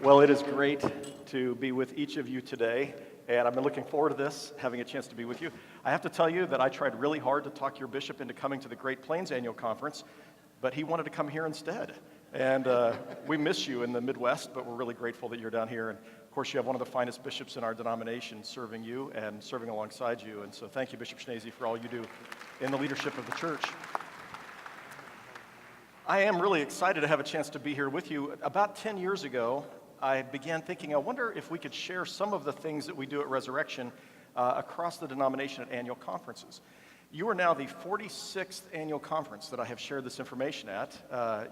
Well, it is great to be with each of you today, and I've been looking forward to this, having a chance to be with you. I have to tell you that I tried really hard to talk your bishop into coming to the Great Plains Annual Conference, but he wanted to come here instead. And we miss you in the Midwest, but we're really grateful that you're down here. And of course, you have one of the finest bishops in our denomination serving you and serving alongside you. And so thank you, Bishop Schnase, for all you do in the leadership of the church. I am really excited to have a chance to be here with you. About 10 years ago, I began thinking, I wonder if we could share some of the things that we do at Resurrection across the denomination at annual conferences. You are now the 46th annual conference that I have shared this information at.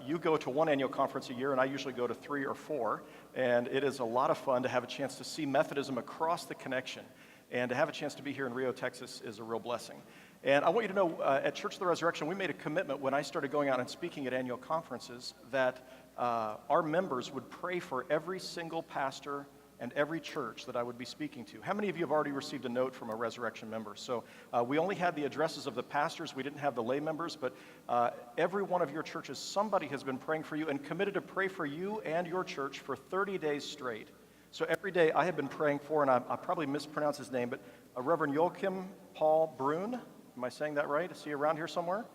You go to one annual conference a year, and I usually go to 3 or 4, and it is a lot of fun to have a chance to see Methodism across the connection, and to have a chance to be here in Rio, Texas is a real blessing. And I want you to know, at Church of the Resurrection, we made a commitment when I started going out and speaking at annual conferences that our members would pray for every single pastor and every church that I would be speaking to. How many of you have already received a note from a Resurrection member? So we only had the addresses of the pastors. We didn't have the lay members, but every one of your churches, somebody has been praying for you and committed to pray for you and your church for 30 days straight. So every day I have been praying for, and I probably mispronounced his name, but Reverend Joachim Paul Brun. Am I saying that right? Is he around here somewhere?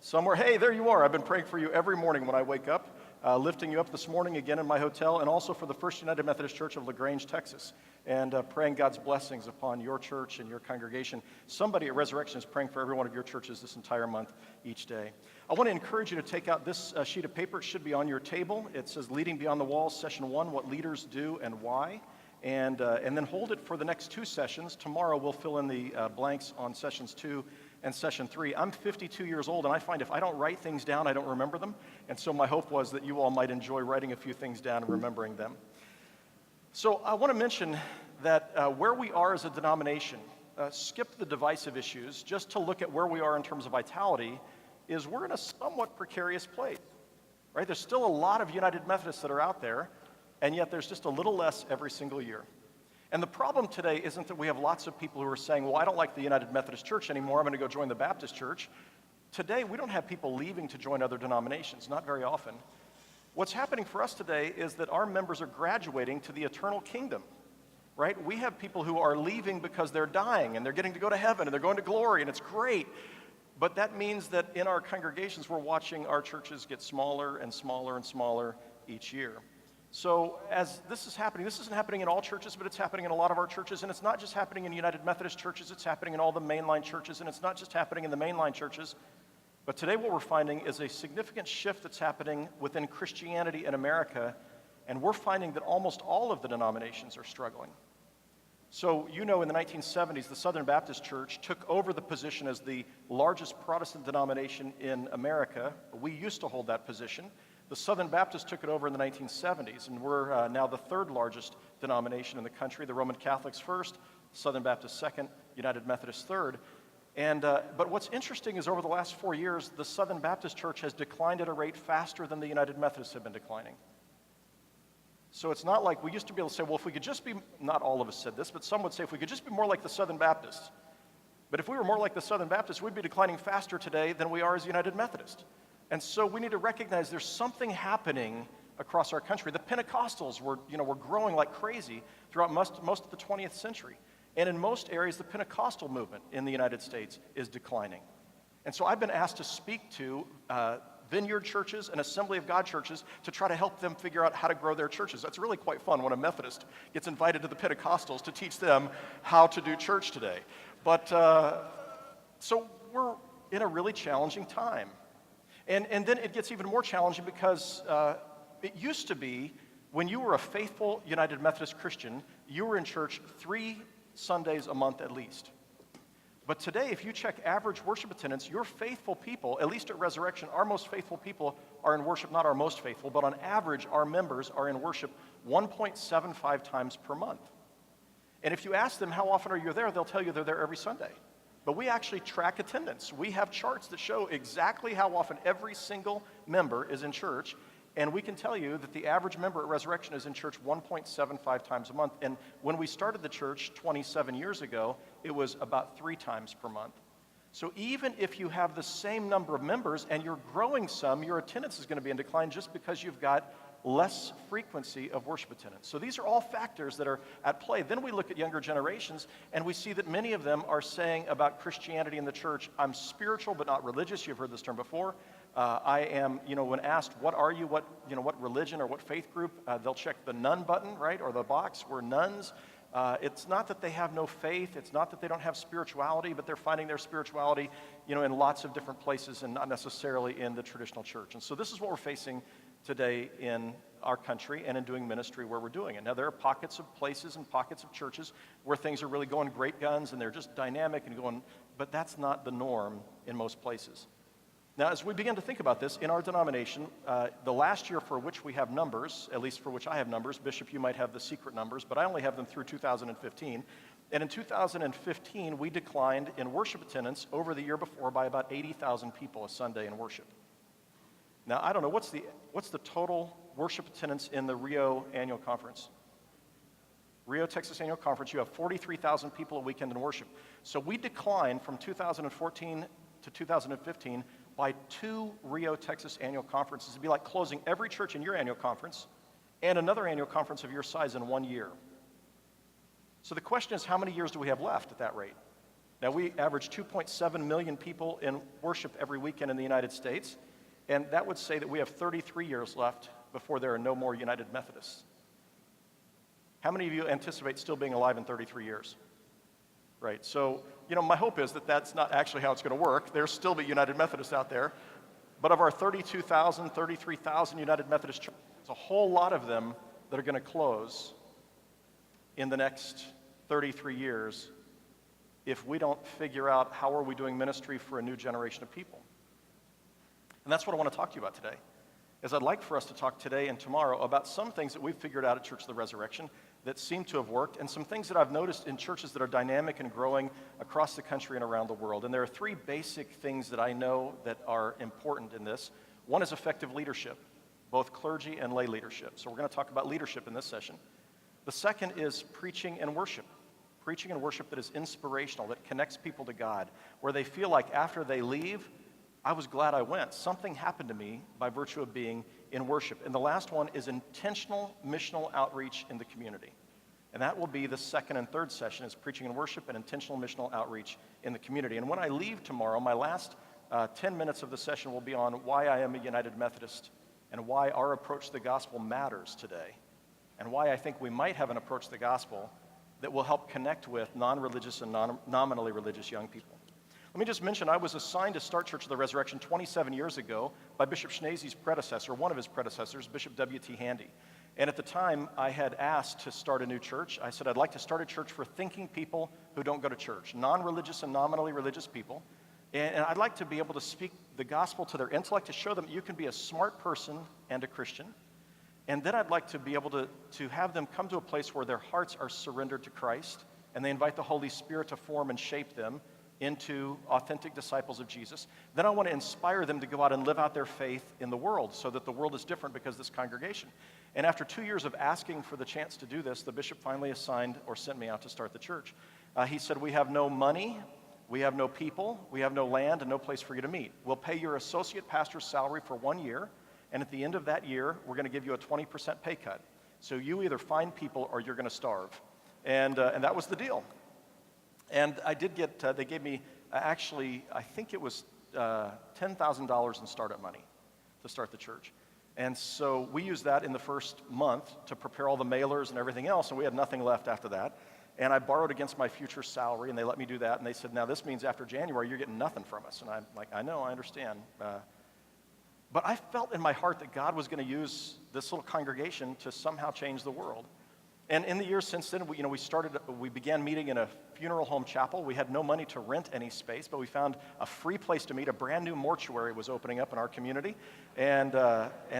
Somewhere. Hey, there you are. I've been praying for you every morning when I wake up, lifting you up this morning again in my hotel, and also for the First United Methodist Church of LaGrange, Texas, and praying God's blessings upon your church and your congregation. Somebody at Resurrection is praying for every one of your churches this entire month, each day. I want to encourage you to take out this sheet of paper. It should be on your table. It says Leading Beyond the Walls, Session 1, What Leaders Do and Why. And then hold it for the next 2 sessions. Tomorrow we'll fill in the blanks on Sessions 2 and Session 3. I'm 52 years old, and I find if I don't write things down, I don't remember them. And so my hope was that you all might enjoy writing a few things down and remembering them. So I want to mention that where we are as a denomination, skip the divisive issues, just to look at where we are in terms of vitality, is we're in a somewhat precarious place, right? There's still a lot of United Methodists that are out there, and yet there's just a little less every single year. And the problem today isn't that we have lots of people who are saying, well, I don't like the United Methodist Church anymore, I'm going to go join the Baptist Church. Today, we don't have people leaving to join other denominations, not very often. What's happening for us today is that our members are graduating to the eternal kingdom, right? We have people who are leaving because they're dying, and they're getting to go to heaven, and they're going to glory, and it's great. But that means that in our congregations, we're watching our churches get smaller and smaller and smaller each year. So as this isn't happening in all churches, but it's happening in a lot of our churches, and it's not just happening in United Methodist churches, it's happening in all the mainline churches, and it's not just happening in the mainline churches, but today what we're finding is a significant shift that's happening within Christianity in America, and we're finding that almost all of the denominations are struggling. So you know in the 1970s, the Southern Baptist Church took over the position as the largest Protestant denomination in America. We used to hold that position. The Southern Baptists took it over in the 1970s, and we're now the 3rd largest denomination in the country. The Roman Catholics first, Southern Baptists second, United Methodist third. But what's interesting is over the last 4 years, the Southern Baptist Church has declined at a rate faster than the United Methodists have been declining. So it's not like we used to be able to say, well, if we could just be, not all of us said this, but some would say if we could just be more like the Southern Baptists. But if we were more like the Southern Baptists, we'd be declining faster today than we are as United Methodist. And so we need to recognize there's something happening across our country. The Pentecostals were growing like crazy throughout most of the 20th century. And in most areas, the Pentecostal movement in the United States is declining. And so I've been asked to speak to vineyard churches and Assembly of God churches to try to help them figure out how to grow their churches. That's really quite fun when a Methodist gets invited to the Pentecostals to teach them how to do church today. But so we're in a really challenging time. And then it gets even more challenging because it used to be when you were a faithful United Methodist Christian, you were in church 3 Sundays a month at least. But today, if you check average worship attendance, your faithful people, at least at Resurrection, our most faithful people are in worship, not our most faithful, but on average, our members are in worship 1.75 times per month. And if you ask them how often are you there, they'll tell you they're there every Sunday. But we actually track attendance. We have charts that show exactly how often every single member is in church, and we can tell you that the average member at Resurrection is in church 1.75 times a month. And when we started the church 27 years ago, it was about 3 times per month. So even if you have the same number of members and you're growing some, your attendance is going to be in decline just because you've got less frequency of worship attendance. So these are all factors that are at play. Then we look at younger generations, and we see that many of them are saying about Christianity in the church, I'm spiritual but not religious. You've heard this term before. I am, when asked, what are you, what religion or what faith group, they'll check the none button, right, or the box, we're nuns. It's not that they have no faith, it's not that they don't have spirituality, but they're finding their spirituality, in lots of different places and not necessarily in the traditional church. And so this is what we're facing today in our country and in doing ministry where we're doing it. Now, there are pockets of places and pockets of churches where things are really going great guns and they're just dynamic and going, but that's not the norm in most places. Now, as we begin to think about this, in our denomination, the last year for which we have numbers, at least for which I have numbers, Bishop, you might have the secret numbers, but I only have them through 2015. And in 2015, we declined in worship attendance over the year before by about 80,000 people a Sunday in worship. Now, I don't know, what's the total worship attendance in the Rio Annual Conference? Rio Texas Annual Conference, you have 43,000 people a weekend in worship. So we declined from 2014 to 2015 by 2 Rio Texas Annual Conferences. It'd be like closing every church in your annual conference and another annual conference of your size in 1 year. So the question is, how many years do we have left at that rate? Now, we average 2.7 million people in worship every weekend in the United States. And that would say that we have 33 years left before there are no more United Methodists. How many of you anticipate still being alive in 33 years? Right, so, my hope is that that's not actually how it's going to work. There'll still be United Methodists out there. But of our 32,000, 33,000 United Methodist churches, there's a whole lot of them that are going to close in the next 33 years if we don't figure out how are we doing ministry for a new generation of people. And that's what I want to talk to you about today, is I'd like for us to talk today and tomorrow about some things that we've figured out at Church of the Resurrection that seem to have worked, and some things that I've noticed in churches that are dynamic and growing across the country and around the world. And there are 3 basic things that I know that are important in this. One is effective leadership, both clergy and lay leadership. So we're going to talk about leadership in this session. The second is preaching and worship that is inspirational, that connects people to God, where they feel like after they leave, I was glad I went. Something happened to me by virtue of being in worship. And the last one is intentional missional outreach in the community. And that will be the second and third session, is preaching and worship and intentional missional outreach in the community. And when I leave tomorrow, my last 10 minutes of the session will be on why I am a United Methodist and why our approach to the gospel matters today, and why I think we might have an approach to the gospel that will help connect with non-religious and nominally religious young people. Let me just mention, I was assigned to start Church of the Resurrection 27 years ago by Bishop Schneese's predecessor, one of his predecessors, Bishop W.T. Handy. And at the time, I had asked to start a new church. I said, I'd like to start a church for thinking people who don't go to church, non-religious and nominally religious people. And I'd like to be able to speak the gospel to their intellect, to show them you can be a smart person and a Christian. And then I'd like to be able to have them come to a place where their hearts are surrendered to Christ, and they invite the Holy Spirit to form and shape them into authentic disciples of Jesus. Then I want to inspire them to go out and live out their faith in the world, so that the world is different because of this congregation. And after 2 years of asking for the chance to do this, the bishop finally assigned or sent me out to start the church. He said, we have no money, we have no people, we have no land, and no place for you to meet. We'll pay your associate pastor's salary for 1 year, and at the end of that year, we're going to give you a 20% pay cut. So you either find people or you're going to starve. And that was the deal. And I did get, they gave me, actually, I think it was $10,000 in startup money to start the church. And so we used that in the first month to prepare all the mailers and everything else, and we had nothing left after that. And I borrowed against my future salary, and they let me do that. And they said, now this means after January, you're getting nothing from us. And I'm like, I know, I understand. But I felt in my heart that God was going to use this little congregation to somehow change the world. And in the years since then, we began meeting in a funeral home chapel. We had no money to rent any space, but we found a free place to meet. A brand new mortuary was opening up in our community. And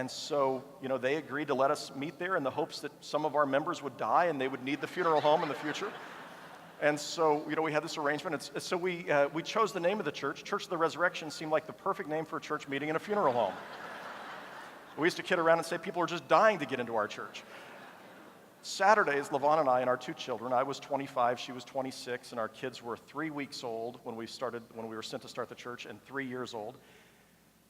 so, they agreed to let us meet there in the hopes that some of our members would die and they would need the funeral home in the future. And so, we had this arrangement. So we chose the name of the church. Church of the Resurrection seemed like the perfect name for a church meeting in a funeral home. We used to kid around and say people are just dying to get into our church. Saturdays, LaVon and I and our 2 children, I was 25, she was 26, and our kids were 3 weeks old when we were sent to start the church, and 3 years old.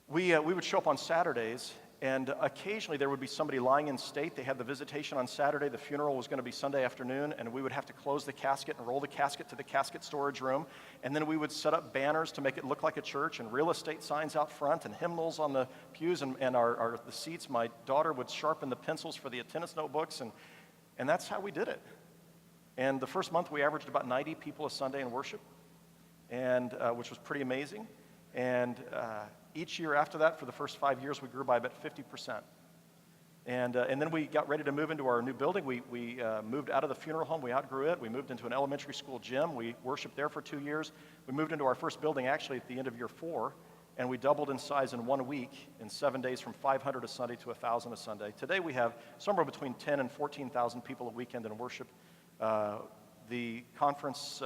We would show up on Saturdays, And occasionally there would be somebody lying in state. They had the visitation on Saturday. The funeral was going to be Sunday afternoon, and we would have to close the casket and roll the casket to the casket storage room. And then we would set up banners to make it look like a church, and real estate signs out front, and hymnals on the pews and the seats. My daughter would sharpen the pencils for the attendance notebooks, and that's how we did it. And the first month we averaged about 90 people a Sunday in worship, and which was pretty amazing. And each year after that, for the first 5 years, we grew by about 50%. And then we got ready to move into our new building. We moved out of the funeral home. We outgrew it. We moved into an elementary school gym. We worshiped there for 2 years. We moved into our first building actually at the end of year 4, and we doubled in size in 1 week, in 7 days, from 500 a Sunday to 1,000 a Sunday. Today we have somewhere between 10 and 14,000 people a weekend in worship. The conference,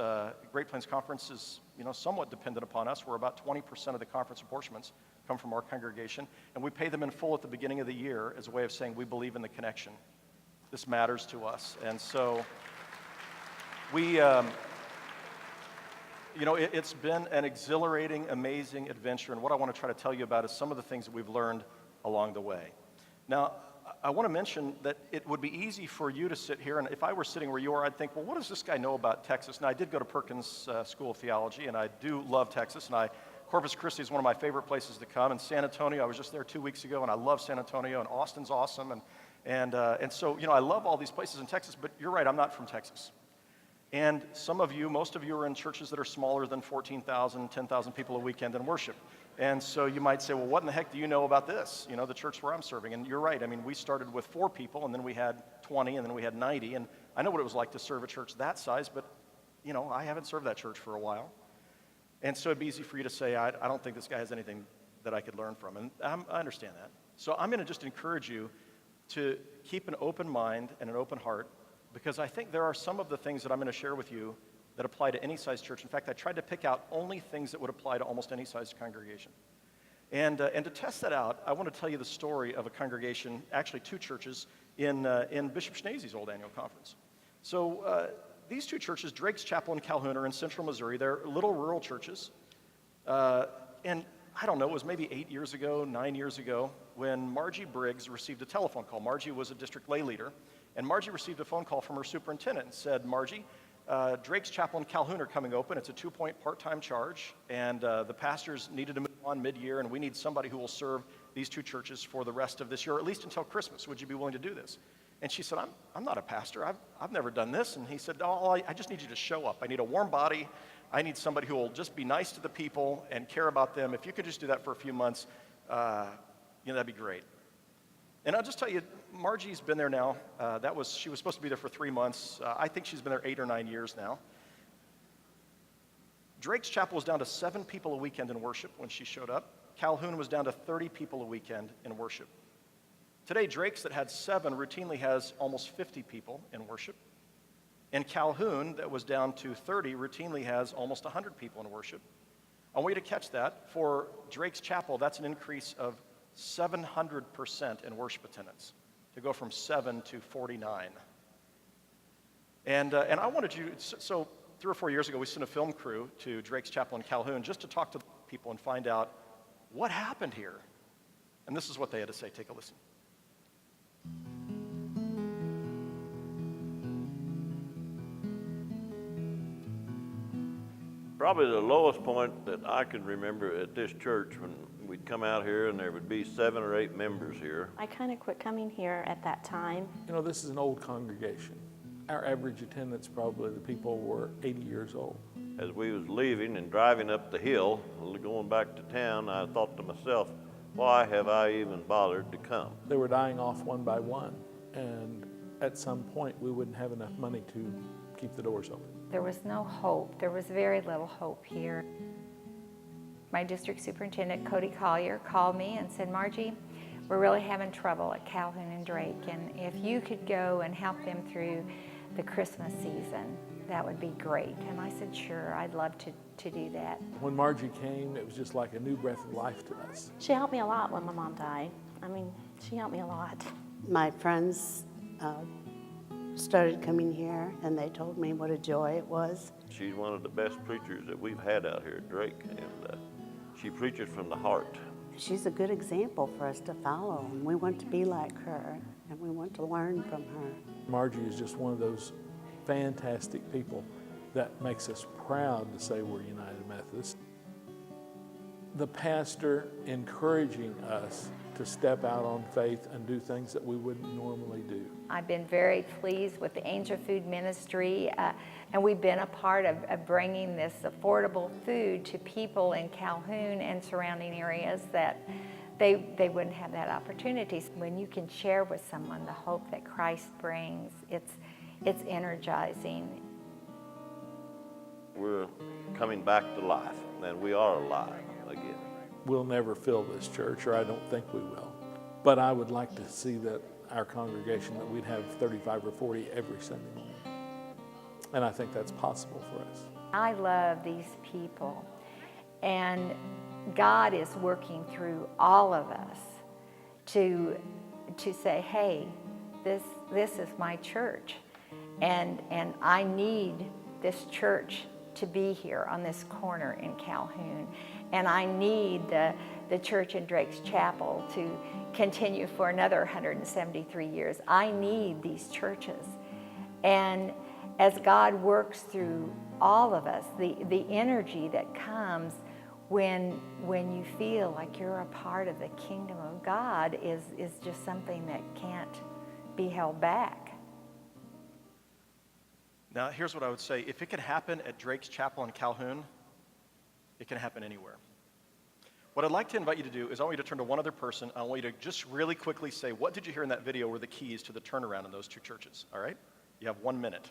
Great Plains Conference, is somewhat dependent upon us. We're about 20% of the conference apportionments come from our congregation, and we pay them in full at the beginning of the year as a way of saying we believe in the connection. This matters to us, and so we, it's been an exhilarating, amazing adventure, and what I want to try to tell you about is some of the things that we've learned along the way. Now, I want to mention that it would be easy for you to sit here, and if I were sitting where you are, I'd think, well, what does this guy know about Texas? Now, I did go to Perkins School of Theology, and I do love Texas, and Corpus Christi is one of my favorite places to come, and San Antonio, I was just there 2 weeks ago, and I love San Antonio, and Austin's awesome, and so, I love all these places in Texas, but you're right, I'm not from Texas. And most of you are in churches that are smaller than 14,000, 10,000 people a weekend in worship. And so you might say, well, what in the heck do you know about this, the church where I'm serving? And you're right. I mean, we started with 4 people, and then we had 20, and then we had 90. And I know what it was like to serve a church that size, but, I haven't served that church for a while. And so it'd be easy for you to say, I don't think this guy has anything that I could learn from. And I understand that. So I'm going to just encourage you to keep an open mind and an open heart, because I think there are some of the things that I'm going to share with you that apply to any size church. In fact, I tried to pick out only things that would apply to almost any size congregation. And to test that out, I want to tell you the story of a congregation, actually 2 churches, in Bishop Schneese's old annual conference. So these 2 churches, Drake's Chapel and Calhoun, are in central Missouri. They're little rural churches. And I don't know, it was maybe 8 years ago, 9 years ago, when Margie Briggs received a telephone call. Margie was a district lay leader, and Margie received a phone call from her superintendent and said, Margie, Drake's Chapel and Calhoun are coming open. It's a 2-point part-time charge, and the pastors needed to move on mid-year, and we need somebody who will serve these 2 churches for the rest of this year, or at least until Christmas. Would you be willing to do this? And she said, I'm not a pastor. I've never done this. And he said, I just need you to show up. I need a warm body. I need somebody who will just be nice to the people and care about them. If you could just do that for a few months, that'd be great. And I'll just tell you, Margie's been there now. She was supposed to be there for 3 months. I think she's been there 8 or 9 years now. Drake's Chapel was down to 7 people a weekend in worship when she showed up. Calhoun was down to 30 people a weekend in worship. Today, Drake's that had 7 routinely has almost 50 people in worship. And Calhoun, that was down to 30, routinely has almost 100 people in worship. I want you to catch that. For Drake's Chapel, that's an increase of 700% in worship attendance, to go from 7 to 49. And I wanted you, so 3 or 4 years ago, we sent a film crew to Drake's Chapel in Calhoun just to talk to people and find out what happened here. And this is what they had to say. Take a listen. Probably the lowest point that I can remember at this church, when we'd come out here and there would be 7 or 8 members here. I kind of quit coming here at that time. This is an old congregation. Our average attendance, probably the people were 80 years old. As we was leaving and driving up the hill, going back to town, I thought to myself, why have I even bothered to come? They were dying off one by one, and at some point we wouldn't have enough money to keep the doors open. There was no hope. There was very little hope here. My district superintendent, Cody Collier, called me and said, Margie, we're really having trouble at Calhoun and Drake, and if you could go and help them through the Christmas season, that would be great. And I said, sure, I'd love to do that. When Margie came, it was just like a new breath of life to us. She helped me a lot when my mom died. She helped me a lot. My friends started coming here, and they told me what a joy it was. She's one of the best preachers that we've had out here at Drake, and she preaches from the heart. she's a good example for us to follow, and we want to be like her, and we want to learn from her. Margie is just one of those fantastic people that makes us proud to say we're United Methodist. The pastor encouraging us to step out on faith and do things that we wouldn't normally do. I've been very pleased with the Angel Food Ministry, and we've been a part of bringing this affordable food to people in Calhoun and surrounding areas that they wouldn't have that opportunity. When you can share with someone the hope that Christ brings, it's energizing. We're coming back to life, and we are alive again. We'll never fill this church, or I don't think we will. But I would like to see that our congregation, that we'd have 35 or 40 every Sunday morning. And I think that's possible for us. I love these people, and God is working through all of us to say, hey, this is my church, and I need this church to be here on this corner in Calhoun, and I need the church in Drake's Chapel to continue for another 173 years. I need these churches. And as God works through all of us, the energy that comes when you feel like you're a part of the kingdom of God is just something that can't be held back. Now, here's what I would say. If it can happen at Drake's Chapel in Calhoun, it can happen anywhere. What I'd like to invite you to do is I want you to turn to one other person. I want you to just really quickly say, what did you hear in that video were the keys to the turnaround in those two churches, all right? You have 1 minute.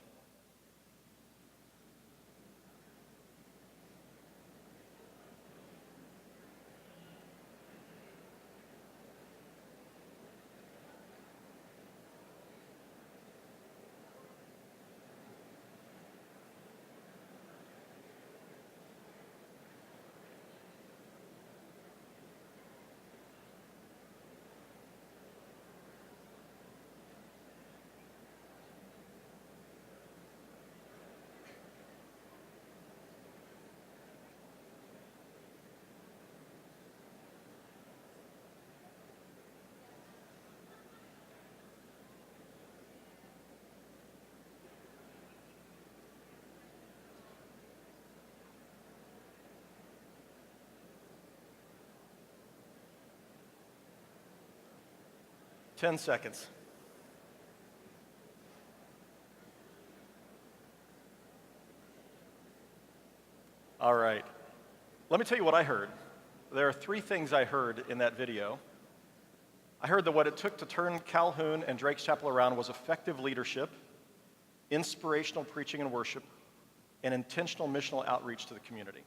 Ten seconds. All right. Let me tell you what I heard. There are 3 things I heard in that video. I heard that what it took to turn Calhoun and Drake's Chapel around was effective leadership, inspirational preaching and worship, and intentional missional outreach to the community.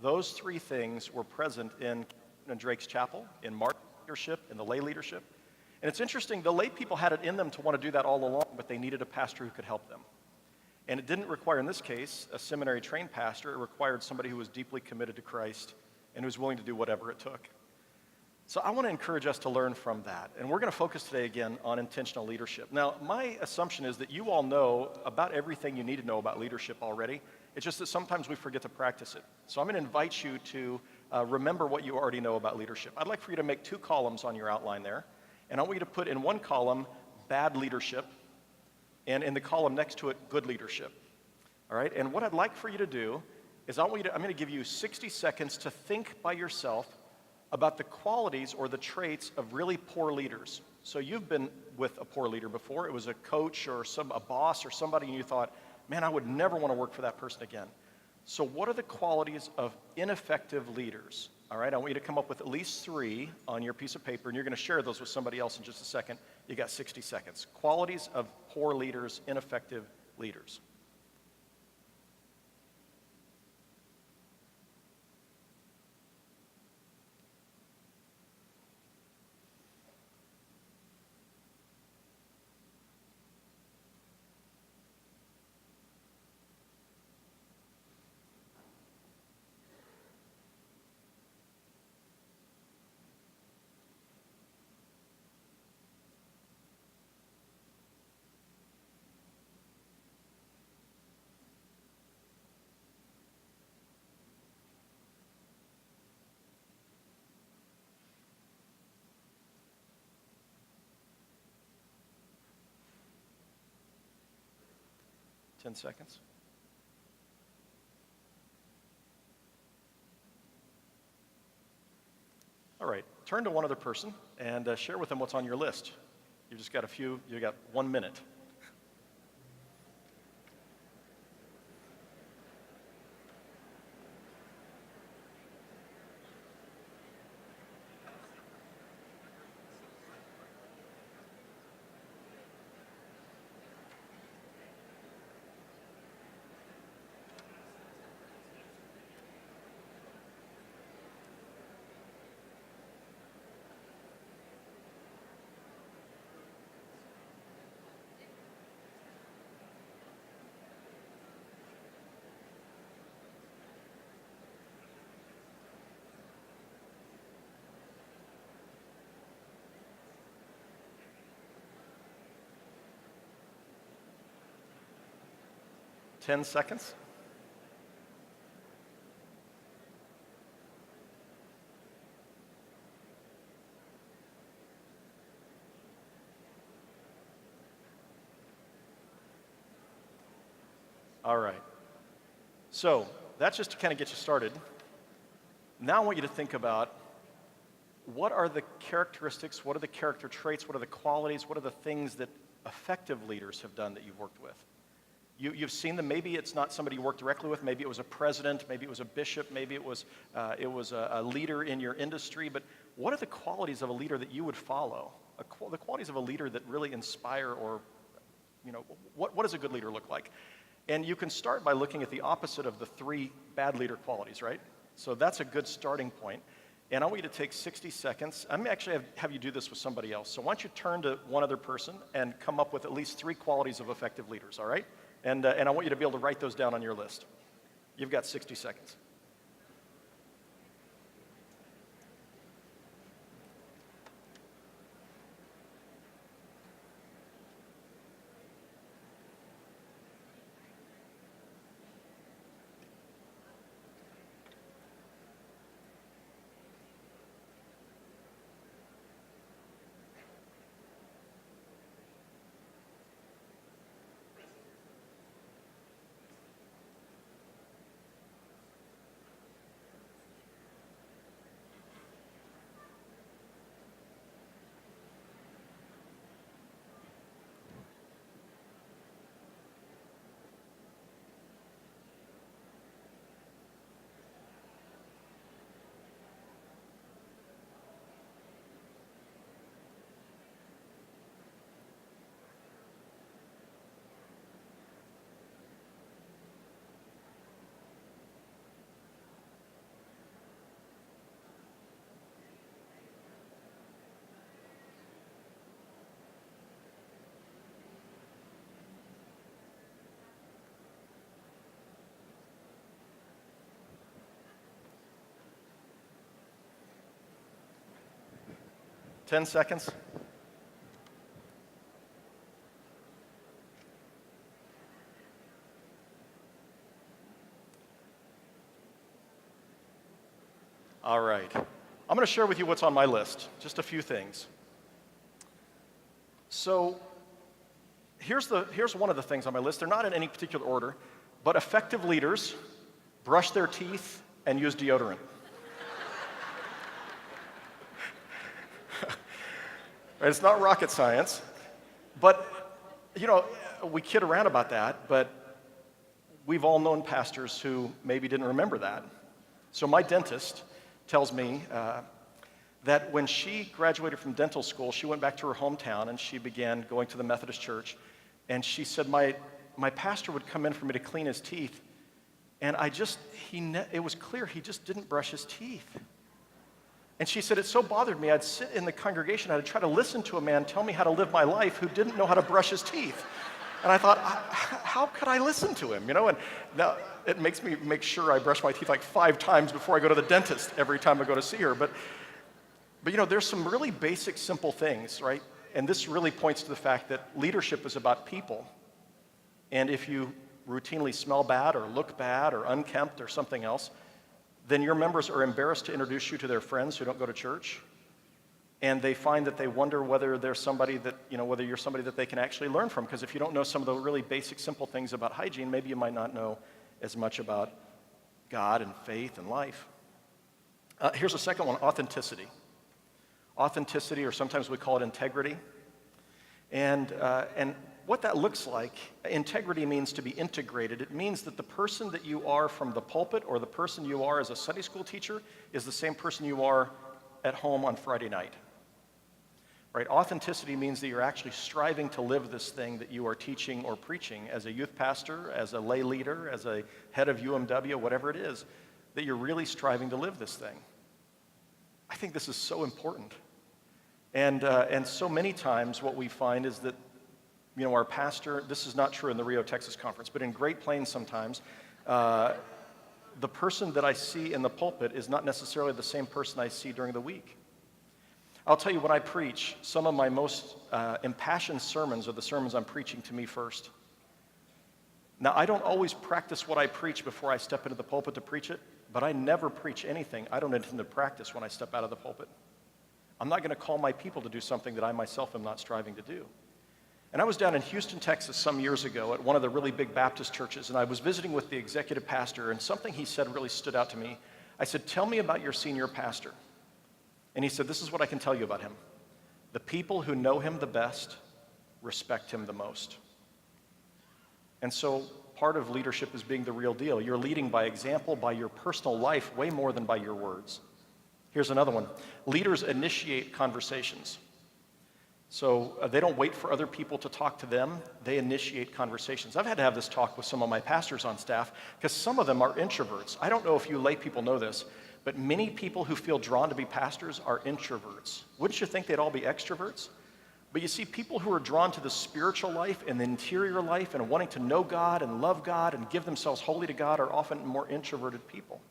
Those 3 things were present in Drake's Chapel, in Mark's leadership, in the lay leadership. And it's interesting, the lay people had it in them to want to do that all along, but they needed a pastor who could help them. And it didn't require, in this case, a seminary-trained pastor. It required somebody who was deeply committed to Christ and who was willing to do whatever it took. So I want to encourage us to learn from that. And we're going to focus today again on intentional leadership. Now, my assumption is that you all know about everything you need to know about leadership already. It's just that sometimes we forget to practice it. So I'm going to invite you to remember what you already know about leadership. I'd like for you to make 2 columns on your outline there. And I want you to put in one column, bad leadership, and in the column next to it, good leadership. All right? And what I'd like for you to do is I'm going to give you 60 seconds to think by yourself about the qualities or the traits of really poor leaders. So you've been with a poor leader before. It was a coach or a boss or somebody, and you thought, man, I would never want to work for that person again. So what are the qualities of ineffective leaders? All right, I want you to come up with at least 3 on your piece of paper, and you're going to share those with somebody else in just a second. You got 60 seconds. Qualities of poor leaders, ineffective leaders. 10 seconds. All right, turn to one other person and share with them what's on your list. You just got you got 1 minute. Ten seconds. All right. So that's just to kind of get you started. Now I want you to think about what are the characteristics, what are the character traits, what are the qualities, what are the things that effective leaders have done that you've worked with? You've seen them. Maybe it's not somebody you work directly with. Maybe it was a president. Maybe it was a bishop. Maybe it was a leader in your industry. But what are the qualities of a leader that you would follow? The qualities of a leader that really inspire, or what does a good leader look like? And you can start by looking at the opposite of the 3 bad leader qualities, right? So that's a good starting point. And I want you to take 60 seconds. I'm actually have you do this with somebody else. So why don't you turn to one other person and come up with at least 3 qualities of effective leaders, all right? And I want you to be able to write those down on your list. You've got 60 seconds. Ten seconds. All right. I'm going to share with you what's on my list, just a few things. So here's one of the things on my list. They're not in any particular order, but effective leaders brush their teeth and use deodorant. It's not rocket science, but we kid around about that, but we've all known pastors who maybe didn't remember that. So my dentist tells me that when she graduated from dental school, she went back to her hometown and she began going to the Methodist Church. And she said, my pastor would come in for me to clean his teeth, and it was clear he just didn't brush his teeth. And she said, it so bothered me, I'd sit in the congregation, I'd try to listen to a man tell me how to live my life who didn't know how to brush his teeth. And I thought, how could I listen to him, And now it makes me make sure I brush my teeth like 5 times before I go to the dentist every time I go to see her. But there's some really basic, simple things, right? And this really points to the fact that leadership is about people. And if you routinely smell bad or look bad or unkempt or something else, then your members are embarrassed to introduce you to their friends who don't go to church. And they find that they wonder whether there's somebody that, whether you're somebody that they can actually learn from. Because if you don't know some of the really basic, simple things about hygiene, maybe you might not know as much about God and faith and life. Here's a second one, authenticity. Authenticity, or sometimes we call it integrity. And what that looks like, integrity means to be integrated. It means that the person that you are from the pulpit or the person you are as a Sunday school teacher is the same person you are at home on Friday night. Right? Authenticity means that you're actually striving to live this thing that you are teaching or preaching as a youth pastor, as a lay leader, as a head of UMW, whatever it is, that you're really striving to live this thing. I think this is so important. And so many times what we find is that, our pastor, this is not true in the Rio Texas Conference, but in Great Plains sometimes, the person that I see in the pulpit is not necessarily the same person I see during the week. I'll tell you, when I preach, some of my most impassioned sermons are the sermons I'm preaching to me first. Now, I don't always practice what I preach before I step into the pulpit to preach it, but I never preach anything I don't intend to practice when I step out of the pulpit. I'm not going to call my people to do something that I myself am not striving to do. And I was down in Houston, Texas some years ago at one of the really big Baptist churches, and I was visiting with the executive pastor, and something he said really stood out to me. I said, "Tell me about your senior pastor." And he said, "This is what I can tell you about him. The people who know him the best respect him the most." And so part of leadership is being the real deal. You're leading by example, by your personal life, way more than by your words. Here's another one. Leaders initiate conversations. So they don't wait for other people to talk to them. They initiate conversations. I've had to have this talk with some of my pastors on staff because some of them are introverts. I don't know if you lay people know this, but many people who feel drawn to be pastors are introverts. Wouldn't you think they'd all be extroverts? But you see, people who are drawn to the spiritual life and the interior life and wanting to know God and love God and give themselves wholly to God are often more introverted people.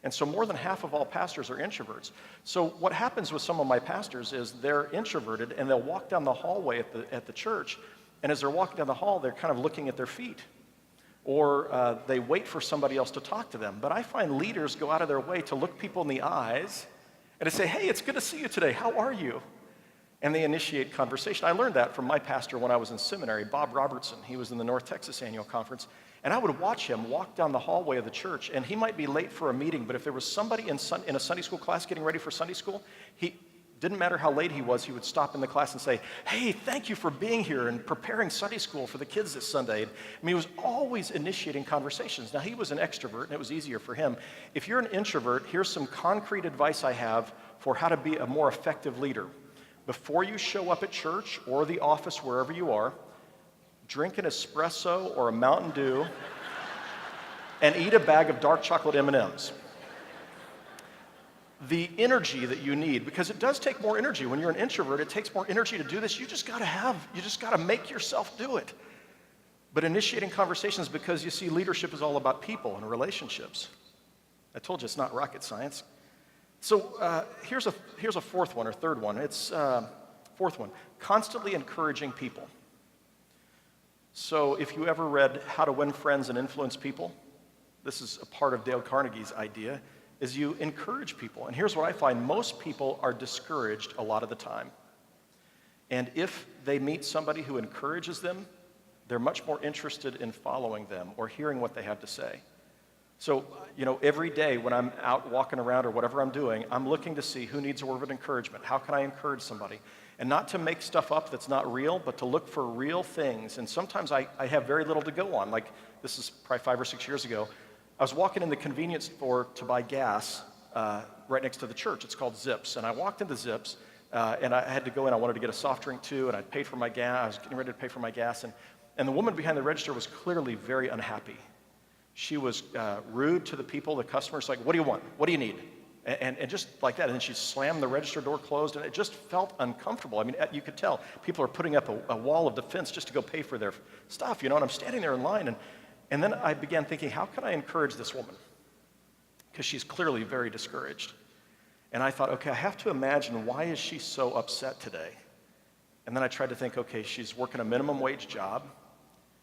And so more than half of all pastors are introverts. So what happens with some of my pastors is they're introverted and they'll walk down the hallway at the church, and as they're walking down the hall, they're kind of looking at their feet. Or they wait for somebody else to talk to them. But I find leaders go out of their way to look people in the eyes and to say, "Hey, it's good to see you today. How are you?" And they initiate conversation. I learned that from my pastor when I was in seminary, Bob Robertson. He was in the North Texas Annual Conference. And I would watch him walk down the hallway of the church, and he might be late for a meeting, but if there was somebody in a Sunday school class getting ready for Sunday school, he didn't matter how late he would stop in the class and say, "Hey, thank you for being here and preparing Sunday school for the kids this Sunday." I mean, he was always initiating conversations. Now, he was an extrovert, and it was easier for him. If you're an introvert, here's some concrete advice I have for how to be a more effective leader. Before you show up at church or the office, wherever you are, drink an espresso or a Mountain Dew and eat a bag of dark chocolate M&Ms. The energy that you need, because it does take more energy. When you're an introvert, it takes more energy to do this. You just gotta make yourself do it. But initiating conversations, because you see, leadership is all about people and relationships. I told you it's not rocket science. So here's a fourth one or third one. It's fourth one, constantly encouraging people. So if you ever read How to Win Friends and Influence People, this is a part of Dale Carnegie's idea, is you encourage people. And here's what I find. Most people are discouraged a lot of the time. And if they meet somebody who encourages them, they're much more interested in following them or hearing what they have to say. So, every day when I'm out walking around or whatever I'm doing, I'm looking to see who needs a word of encouragement. How can I encourage somebody? And not to make stuff up that's not real, but to look for real things. And sometimes I have very little to go on. Like, this is probably 5 or 6 years ago. I was walking in the convenience store to buy gas right next to the church. It's called Zips. And I walked into Zips, and I had to go in. I wanted to get a soft drink, too, and I paid for my gas. I was getting ready to pay for my gas. And the woman behind the register was clearly very unhappy. She was rude to the people, the customers, like, "What do you want? What do you need?" And just like that. And then she slammed the register door closed, and it just felt uncomfortable. I mean, you could tell people are putting up a wall of defense just to go pay for their stuff, and I'm standing there in line, and then I began thinking, how can I encourage this woman? Because she's clearly very discouraged. And I thought, okay, I have to imagine, why is she so upset today? And then I tried to think, okay, she's working a minimum wage job.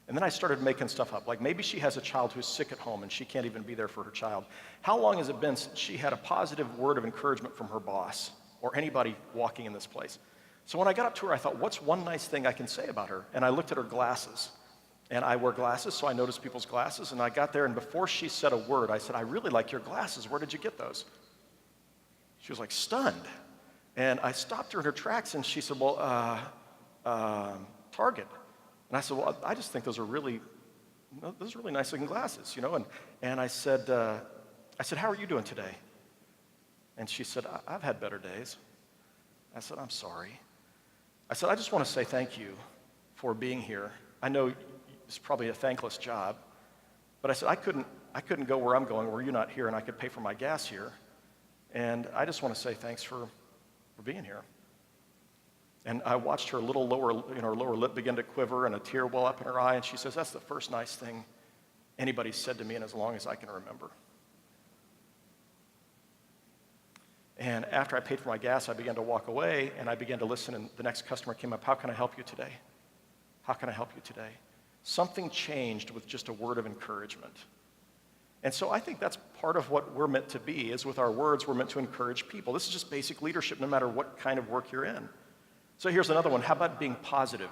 And then I started making stuff up, like maybe she has a child who's sick at home and she can't even be there for her child. How long has it been since she had a positive word of encouragement from her boss? or anybody walking in this place. So when I got up to her, I thought, what's one nice thing I can say about her? And I looked at her glasses. And I wear glasses, so I noticed people's glasses. And I got there, and before she said a word, I said, I really like your glasses. Where did you get those? She was like stunned. And I stopped her in her tracks, and she said, well, Target. And I said, well, I just think those are really nice looking glasses, you know. And I said, how are you doing today? And she said, I've had better days. I said, I'm sorry. I said, I just want to say thank you for being here. I know it's probably a thankless job, but I said, I couldn't go where I'm going were you not here, and I could pay for my gas here. And I just want to say thanks for being here. And I watched her lower lip begin to quiver and a tear well up in her eye, and she says, that's the first nice thing anybody's said to me in as long as I can remember. And after I paid for my gas, I began to walk away, and I began to listen, and the next customer came up, how can I help you today? How can I help you today? Something changed with just a word of encouragement. And so I think that's part of what we're meant to be, is with our words, we're meant to encourage people. This is just basic leadership, no matter what kind of work you're in. So here's another one. How about being positive?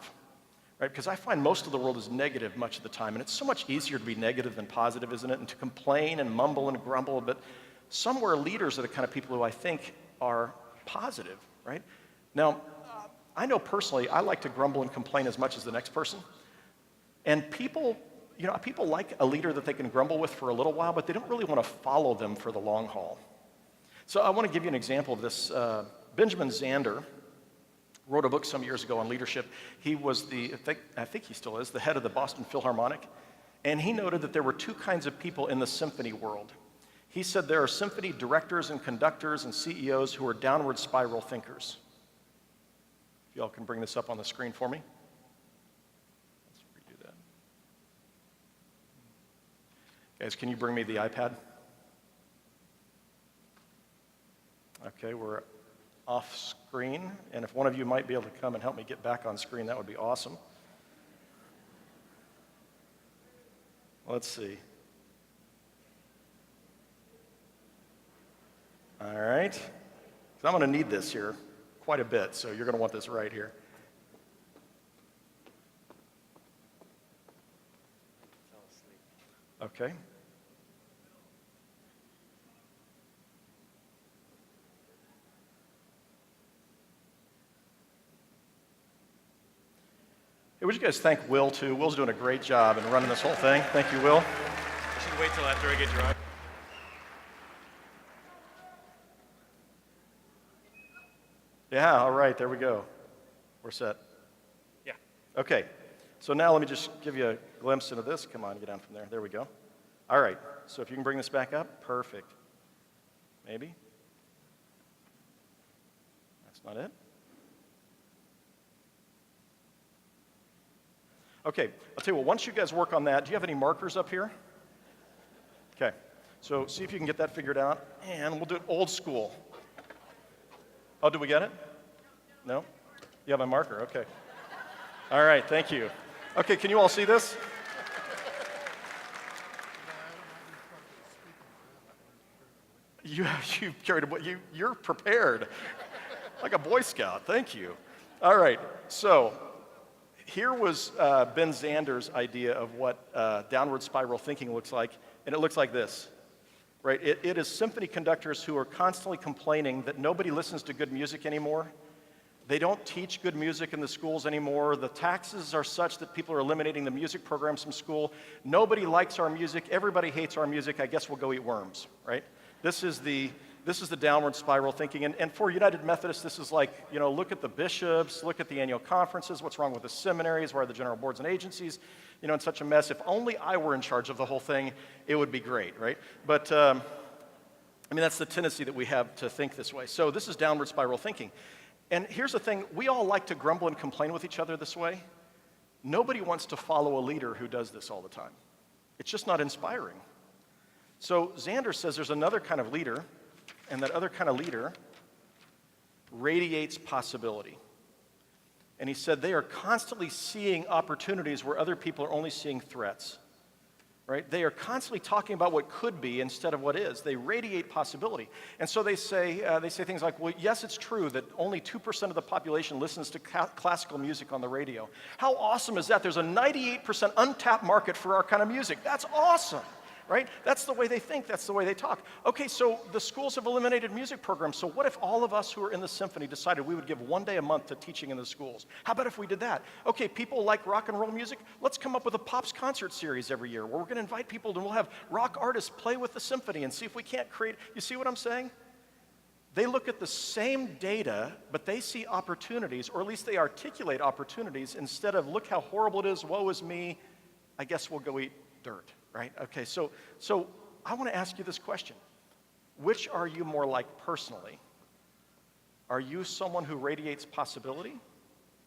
Right? Because I find most of the world is negative much of the time, and it's so much easier to be negative than positive, isn't it? And to complain and mumble and grumble, but somewhere leaders are the kind of people who I think are positive, right? Now, I know personally, I like to grumble and complain as much as the next person. And people like a leader that they can grumble with for a little while, but they don't really want to follow them for the long haul. So I want to give you an example of this. Benjamin Zander wrote a book some years ago on leadership. He was I think he still is, the head of the Boston Philharmonic. And he noted that there were two kinds of people in the symphony world. He said there are symphony directors and conductors and CEOs who are downward spiral thinkers. If y'all can bring this up on the screen for me. Let's redo that. Guys, can you bring me the iPad? Okay, we're off screen, and if one of you might be able to come and help me get back on screen, that would be awesome. Let's see. All right. So I'm going to need this here quite a bit, so you're going to want this right here. Okay. Hey, would you guys thank Will, too? Will's doing a great job in running this whole thing. Thank you, Will. I should wait till after I get dry. Yeah, all right, there we go. We're set. Yeah. Okay, so now let me just give you a glimpse into this. Come on, get down from there. There we go. All right, so if you can bring this back up, perfect. Maybe? That's not it? Okay, I'll tell you what, once you guys work on that, do you have any markers up here? Okay, so see if you can get that figured out, and we'll do it old school. Oh, did we get it? No? You have a marker, okay. All right, thank you. Okay, can you all see this? You've carried you're prepared. Like a Boy Scout, thank you. All right, so here was Ben Zander's idea of what downward spiral thinking looks like, and it looks like this. Right? It is symphony conductors who are constantly complaining that nobody listens to good music anymore. They don't teach good music in the schools anymore. The taxes are such that people are eliminating the music programs from school. Nobody likes our music. Everybody hates our music. I guess we'll go eat worms, right? This is the downward spiral thinking. And for United Methodist, this is like, look at the bishops, look at the annual conferences, what's wrong with the seminaries, where are the general boards and agencies, in such a mess. If only I were in charge of the whole thing, it would be great, right? But, that's the tendency that we have to think this way. So this is downward spiral thinking. And here's the thing, we all like to grumble and complain with each other this way. Nobody wants to follow a leader who does this all the time. It's just not inspiring. So Zander says there's another kind of leader, and that other kind of leader radiates possibility. And he said they are constantly seeing opportunities where other people are only seeing threats. right? They are constantly talking about what could be instead of what is. They radiate possibility. And so they say things like, well, yes, it's true that only 2% of the population listens to classical music on the radio. How awesome is that? There's a 98% untapped market for our kind of music. That's awesome, right? That's the way they think. That's the way they talk. Okay, so the schools have eliminated music programs. So what if all of us who are in the symphony decided we would give one day a month to teaching in the schools? How about if we did that? Okay, people like rock and roll music. Let's come up with a Pops concert series every year where we're going to invite people and we'll have rock artists play with the symphony and see if we can't create. You see what I'm saying? They look at the same data, but they see opportunities, or at least they articulate opportunities instead of look how horrible it is, woe is me, I guess we'll go eat dirt. Right? Okay, so I want to ask you this question. Which are you more like personally? Are you someone who radiates possibility,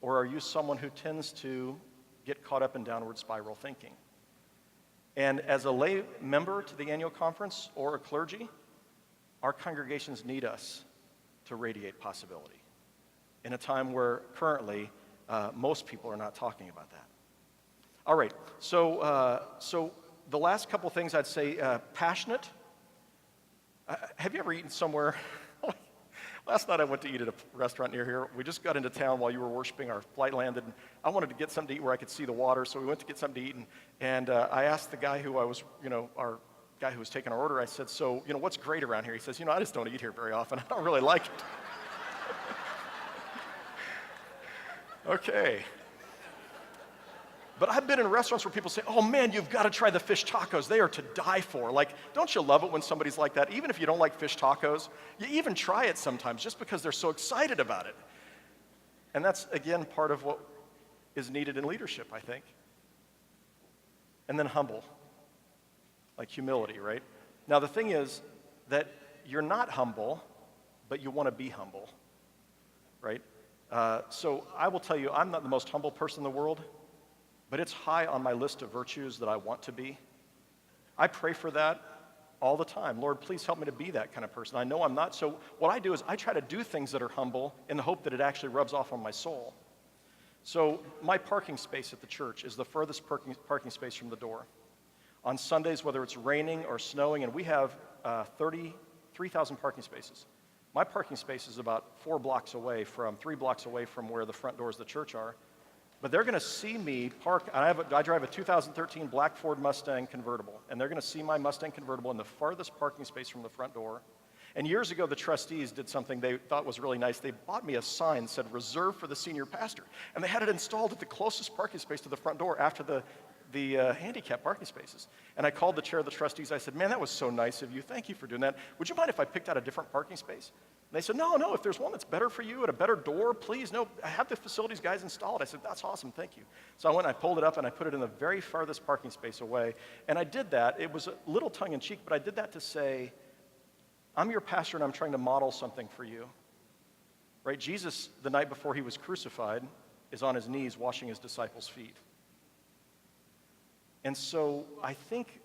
or are you someone who tends to get caught up in downward spiral thinking? And as a lay member to the annual conference or a clergy, our congregations need us to radiate possibility in a time where currently most people are not talking about that. All right, so the last couple things I'd say, passionate. Have you ever eaten somewhere? Last night I went to eat at a restaurant near here. We just got into town while you were worshiping. Our flight landed, and I wanted to get something to eat where I could see the water, so we went to get something to eat, and I asked the guy who our guy who was taking our order, I said, so, what's great around here? He says, I just don't eat here very often. I don't really like it. Okay. But I've been in restaurants where people say, oh man, you've got to try the fish tacos. They are to die for. Like, don't you love it when somebody's like that? Even if you don't like fish tacos, you even try it sometimes just because they're so excited about it. And that's, again, part of what is needed in leadership, I think. And then humble, like humility, right? Now, the thing is that you're not humble, but you want to be humble, right? So I will tell you, I'm not the most humble person in the world, but it's high on my list of virtues that I want to be. I pray for that all the time. Lord, please help me to be that kind of person. I know I'm not, so what I do is I try to do things that are humble in the hope that it actually rubs off on my soul. So my parking space at the church is the furthest parking space from the door. On Sundays, whether it's raining or snowing, and we have 3,000 parking spaces. My parking space is about 3 blocks away from where the front doors of the church are. But they're going to see me park. I drive a 2013 black Ford Mustang convertible, and they're going to see my Mustang convertible in the farthest parking space from the front door. And years ago, the trustees did something they thought was really nice. They bought me a sign that said, reserved for the senior pastor. And they had it installed at the closest parking space to the front door after the handicap parking spaces. And I called the chair of the trustees. I said, man, that was so nice of you. Thank you for doing that. Would you mind if I picked out a different parking space? And they said, no, if there's one that's better for you at a better door, please, no, have the facilities guys install it. I said, that's awesome, thank you. So I went and I pulled it up and I put it in the very farthest parking space away. And I did that. It was a little tongue-in-cheek, but I did that to say, I'm your pastor and I'm trying to model something for you. Right? Jesus, the night before he was crucified, is on his knees washing his disciples' feet. And so I think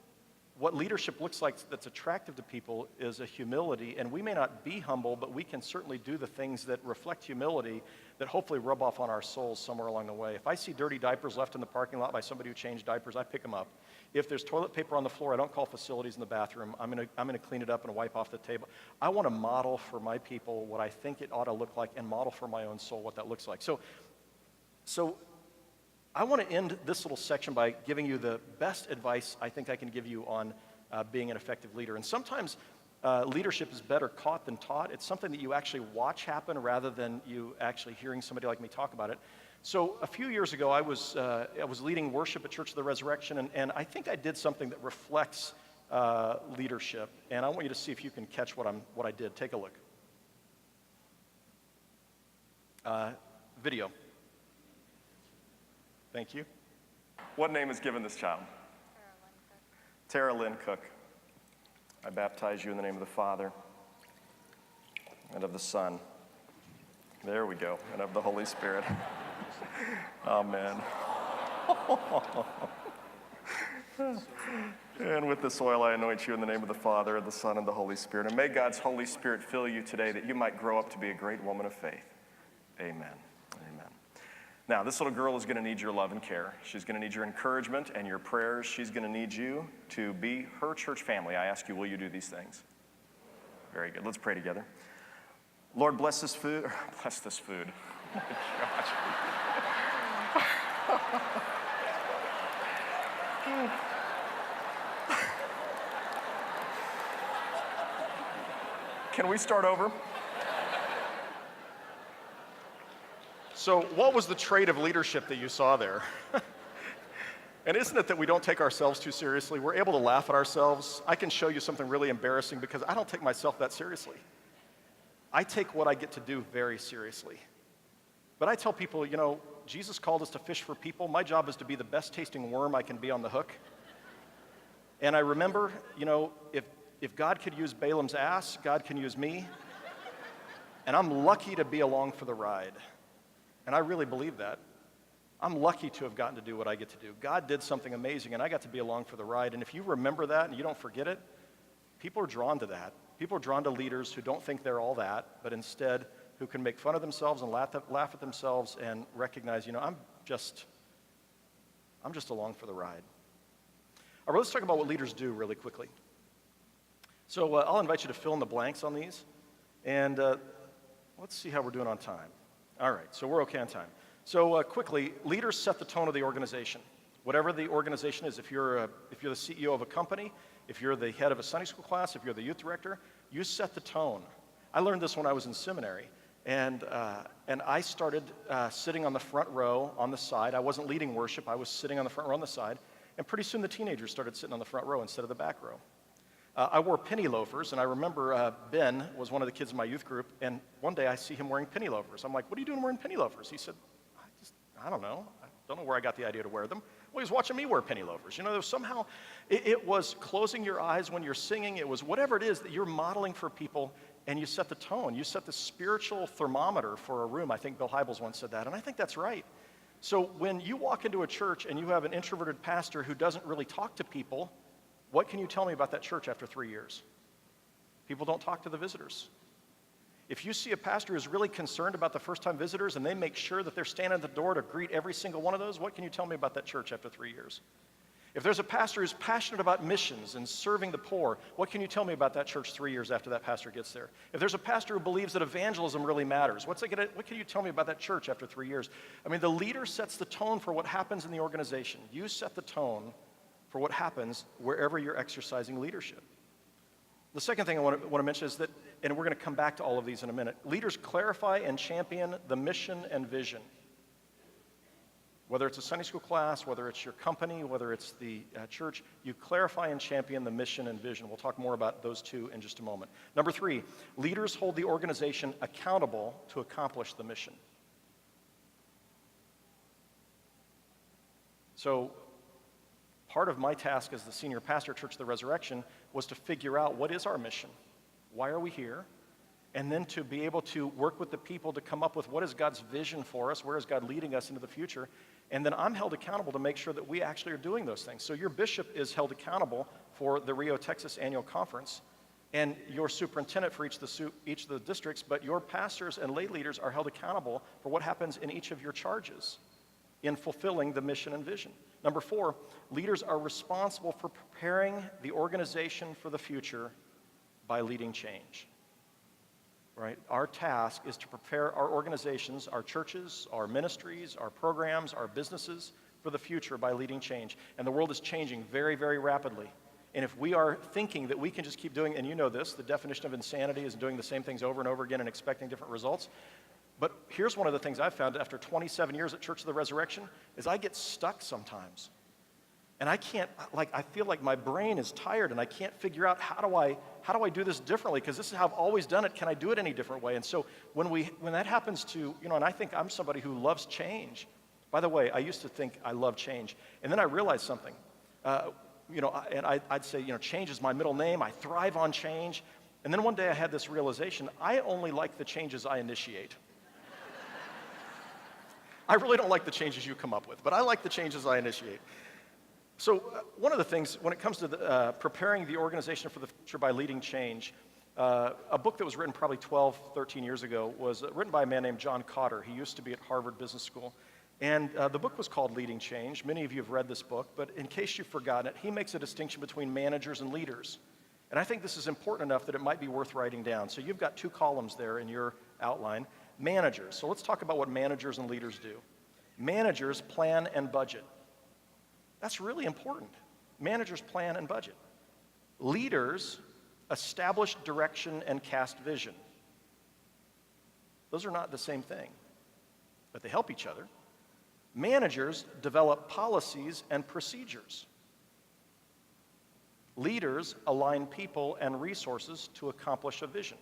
what leadership looks like that's attractive to people is a humility, and we may not be humble, but we can certainly do the things that reflect humility that hopefully rub off on our souls somewhere along the way. If I see dirty diapers left in the parking lot by somebody who changed diapers, I pick them up. If there's toilet paper on the floor, I don't call facilities in the bathroom. I'm gonna clean it up and wipe off the table. I want to model for my people what I think it ought to look like and model for my own soul what that looks like. So I want to end this little section by giving you the best advice I think I can give you on being an effective leader. And sometimes leadership is better caught than taught. It's something that you actually watch happen rather than you actually hearing somebody like me talk about it. So a few years ago, I was leading worship at Church of the Resurrection, and I think I did something that reflects leadership. And I want you to see if you can catch what I did. Take a look. Video. Thank you. What name is given this child? Tara Lynn Cook. I baptize you in the name of the Father and of the Son. There we go. And of the Holy Spirit. Amen. And with this oil I anoint you in the name of the Father, and the Son, and the Holy Spirit. And may God's Holy Spirit fill you today that you might grow up to be a great woman of faith. Amen. Amen. Now, this little girl is going to need your love and care. She's going to need your encouragement and your prayers. She's going to need you to be her church family. I ask you, will you do these things? Very good. Let's pray together. Lord, bless this food. Bless this food. Oh my gosh. Can we start over? So what was the trait of leadership that you saw there? And isn't it that we don't take ourselves too seriously? We're able to laugh at ourselves. I can show you something really embarrassing because I don't take myself that seriously. I take what I get to do very seriously. But I tell people, you know, Jesus called us to fish for people. My job is to be the best tasting worm I can be on the hook. And I remember, you know, if God could use Balaam's ass, God can use me. And I'm lucky to be along for the ride. And I really believe that. I'm lucky to have gotten to do what I get to do. God did something amazing, and I got to be along for the ride. And if you remember that and you don't forget it, people are drawn to that. People are drawn to leaders who don't think they're all that, but instead who can make fun of themselves and laugh at themselves and recognize, you know, I'm just along for the ride. All right, let's talk about what leaders do really quickly. So I'll invite you to fill in the blanks on these, and let's see how we're doing on time. All right, so we're okay on time. So quickly, leaders set the tone of the organization. Whatever the organization is, if you're the CEO of a company, if you're the head of a Sunday school class, if you're the youth director, you set the tone. I learned this when I was in seminary, and I started sitting on the front row on the side. I wasn't leading worship, I was sitting on the front row on the side, and pretty soon the teenagers started sitting on the front row instead of the back row. I wore penny loafers, and I remember Ben was one of the kids in my youth group, and one day I see him wearing penny loafers. I'm like, what are you doing wearing penny loafers? He said, I don't know. I don't know where I got the idea to wear them. Well, he was watching me wear penny loafers. You know, there was somehow, it was closing your eyes when you're singing. It was whatever it is that you're modeling for people, and you set the tone. You set the spiritual thermometer for a room. I think Bill Hybels once said that, and I think that's right. So when you walk into a church and you have an introverted pastor who doesn't really talk to people, what can you tell me about that church after 3 years? People don't talk to the visitors. If you see a pastor who's really concerned about the first-time visitors and they make sure that they're standing at the door to greet every single one of those, what can you tell me about that church after 3 years? If there's a pastor who's passionate about missions and serving the poor, what can you tell me about that church 3 years after that pastor gets there? If there's a pastor who believes that evangelism really matters, what can you tell me about that church after 3 years? I mean, the leader sets the tone for what happens in the organization. You set the tone for what happens wherever you're exercising leadership. The second thing I want to mention is that, and we're going to come back to all of these in a minute, leaders clarify and champion the mission and vision. Whether it's a Sunday school class, whether it's your company, whether it's the church, you clarify and champion the mission and vision. We'll talk more about those two in just a moment. Number 3, leaders hold the organization accountable to accomplish the mission. So, part of my task as the senior pastor at Church of the Resurrection was to figure out what is our mission, why are we here, and then to be able to work with the people to come up with what is God's vision for us, where is God leading us into the future, and then I'm held accountable to make sure that we actually are doing those things. So your bishop is held accountable for the Rio Texas Annual Conference, and your superintendent for each of the districts, but your pastors and lay leaders are held accountable for what happens in each of your charges in fulfilling the mission and vision. Number 4, leaders are responsible for preparing the organization for the future by leading change. Right? Our task is to prepare our organizations, our churches, our ministries, our programs, our businesses for the future by leading change. And the world is changing very, very rapidly. And if we are thinking that we can just keep doing, and you know this, the definition of insanity is doing the same things over and over again and expecting different results. But here's one of the things I've found after 27 years at Church of the Resurrection is I get stuck sometimes. And I can't, I feel like my brain is tired and I can't figure out how do I do this differently, because this is how I've always done it. Can I do it any different way? And so when that happens to, and I think I'm somebody who loves change. By the way, I used to think I love change. And then I realized something. And I'd say, change is my middle name. I thrive on change. And then one day I had this realization. I only like the changes I initiate. I really don't like the changes you come up with, but I like the changes I initiate. So one of the things, when it comes to preparing the organization for the future by leading change, a book that was written probably 12, 13 years ago was written by a man named John Cotter. He used to be at Harvard Business School. And the book was called Leading Change. Many of you have read this book, but in case you've forgotten it, he makes a distinction between managers and leaders. And I think this is important enough that it might be worth writing down. So you've got 2 columns there in your outline. Managers. So let's talk about what managers and leaders do. Managers plan and budget. That's really important. Managers plan and budget. Leaders establish direction and cast vision. Those are not the same thing, but they help each other. Managers develop policies and procedures. Leaders align people and resources to accomplish a vision.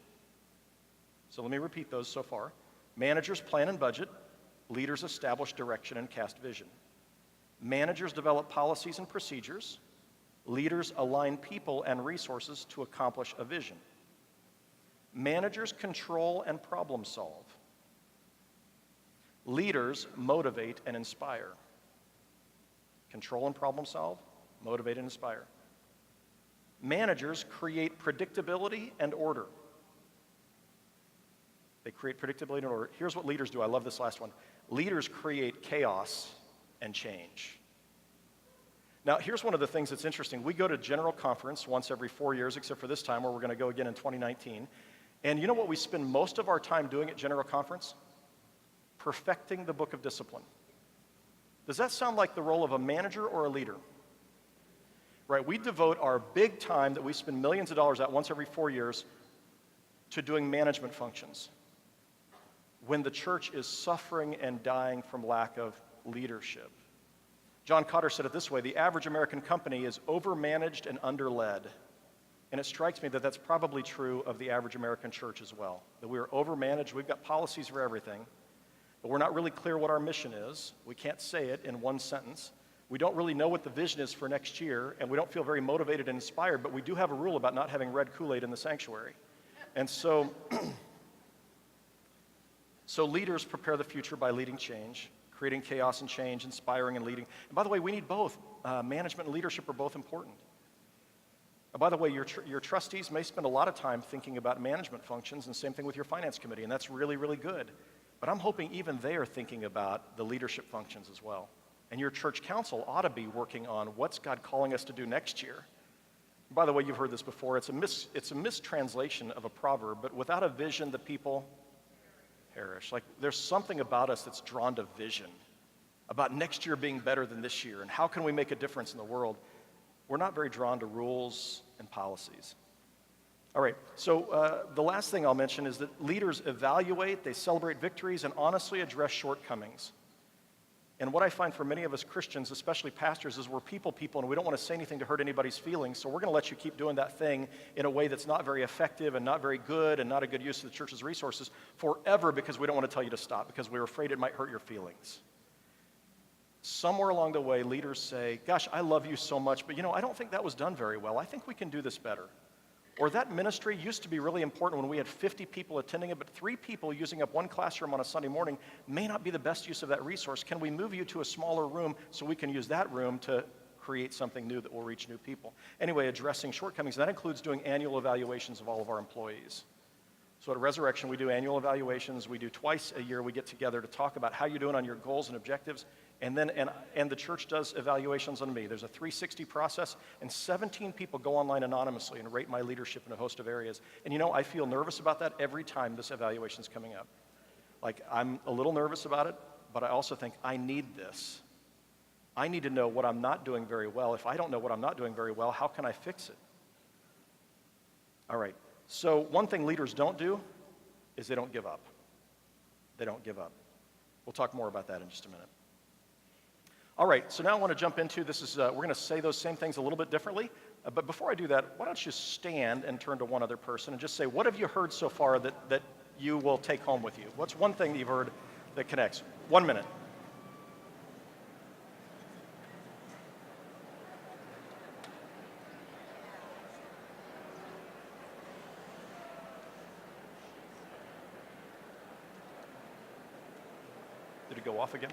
So let me repeat those so far. Managers plan and budget. Leaders establish direction and cast vision. Managers develop policies and procedures. Leaders align people and resources to accomplish a vision. Managers control and problem solve. Leaders motivate and inspire. Control and problem solve, motivate and inspire. Managers create predictability and order. They create predictability and order. Here's what leaders do. I love this last one. Leaders create chaos and change. Now, here's one of the things that's interesting. We go to General Conference once every 4 years, except for this time where we're going to go again in 2019. And you know what we spend most of our time doing at General Conference? Perfecting the book of discipline. Does that sound like the role of a manager or a leader? Right, we devote our big time that we spend millions of dollars at once every 4 years to doing management functions when the church is suffering and dying from lack of leadership. John Cotter said it this way: the average American company is overmanaged and underled. And it strikes me that that's probably true of the average American church as well, that we are overmanaged. We've got policies for everything, but we're not really clear what our mission is. We can't say it in one sentence. We don't really know what the vision is for next year, and we don't feel very motivated and inspired, but we do have a rule about not having red Kool-Aid in the sanctuary. And so, so leaders prepare the future by leading change, creating chaos and change, inspiring and leading. And by the way, we need both. Management and leadership are both important. By the way, your trustees may spend a lot of time thinking about management functions, and same thing with your finance committee, and that's really, really good. But I'm hoping even they are thinking about the leadership functions as well. And your church council ought to be working on what's God calling us to do next year. By the way, you've heard this before. It's a mistranslation of a proverb, but without a vision, the people perish. Like, there's something about us that's drawn to vision, about next year being better than this year, and how can we make a difference in the world. We're not very drawn to rules and policies. All right, so the last thing I'll mention is that leaders evaluate, they celebrate victories, and honestly address shortcomings. And what I find for many of us Christians, especially pastors, is we're people, and we don't want to say anything to hurt anybody's feelings, so we're going to let you keep doing that thing in a way that's not very effective and not very good and not a good use of the church's resources forever, because we don't want to tell you to stop, because we're afraid it might hurt your feelings. Somewhere along the way, leaders say, gosh, I love you so much, but I don't think that was done very well. I think we can do this better. Or that ministry used to be really important when we had 50 people attending it, but 3 people using up one classroom on a Sunday morning may not be the best use of that resource. Can we move you to a smaller room so we can use that room to create something new that will reach new people? Anyway, addressing shortcomings, that includes doing annual evaluations of all of our employees. So at Resurrection, we do annual evaluations. We do twice a year. We get together to talk about how you're doing on your goals and objectives. And the church does evaluations on me. There's a 360 process, and 17 people go online anonymously and rate my leadership in a host of areas. And I feel nervous about that every time this evaluation's coming up. Like, I'm a little nervous about it, but I also think I need this. I need to know what I'm not doing very well. If I don't know what I'm not doing very well, how can I fix it? All right, so one thing leaders don't do is they don't give up. They don't give up. We'll talk more about that in just a minute. All right, so now I want to jump into this. We're going to say those same things a little bit differently. But before I do that, why don't you stand and turn to one other person and just say, what have you heard so far that you will take home with you? What's one thing that you've heard that connects? 1 minute. Did it go off again?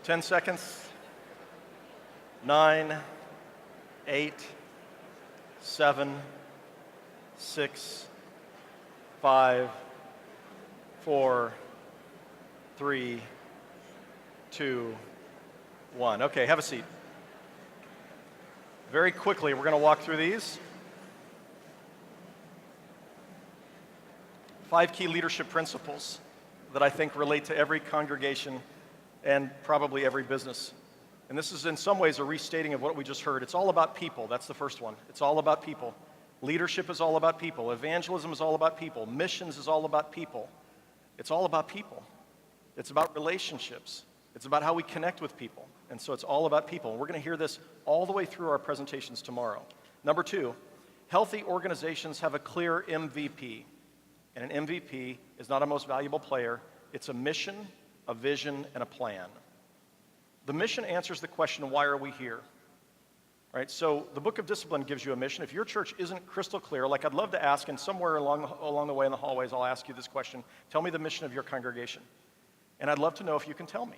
10 seconds. 9, 8, 7, 6, 5, 4, 3, 2, 1. Okay, have a seat. Very quickly, we're going to walk through these. 5 key leadership principles that I think relate to every congregation and probably every business. And this is in some ways a restating of what we just heard. It's all about people. That's the first one. It's all about people. Leadership is all about people. Evangelism is all about people. Missions is all about people. It's all about people. It's about relationships. It's about how we connect with people. And so it's all about people. And we're going to hear this all the way through our presentations tomorrow. Number 2, healthy organizations have a clear MVP. And an MVP is not a most valuable player. It's a mission, a vision, and a plan. The mission answers the question, why are we here? Right? So the book of Discipline gives you a mission. If your church isn't crystal clear, like I'd love to ask, and somewhere along the way in the hallways, I'll ask you this question. Tell me the mission of your congregation. And I'd love to know if you can tell me.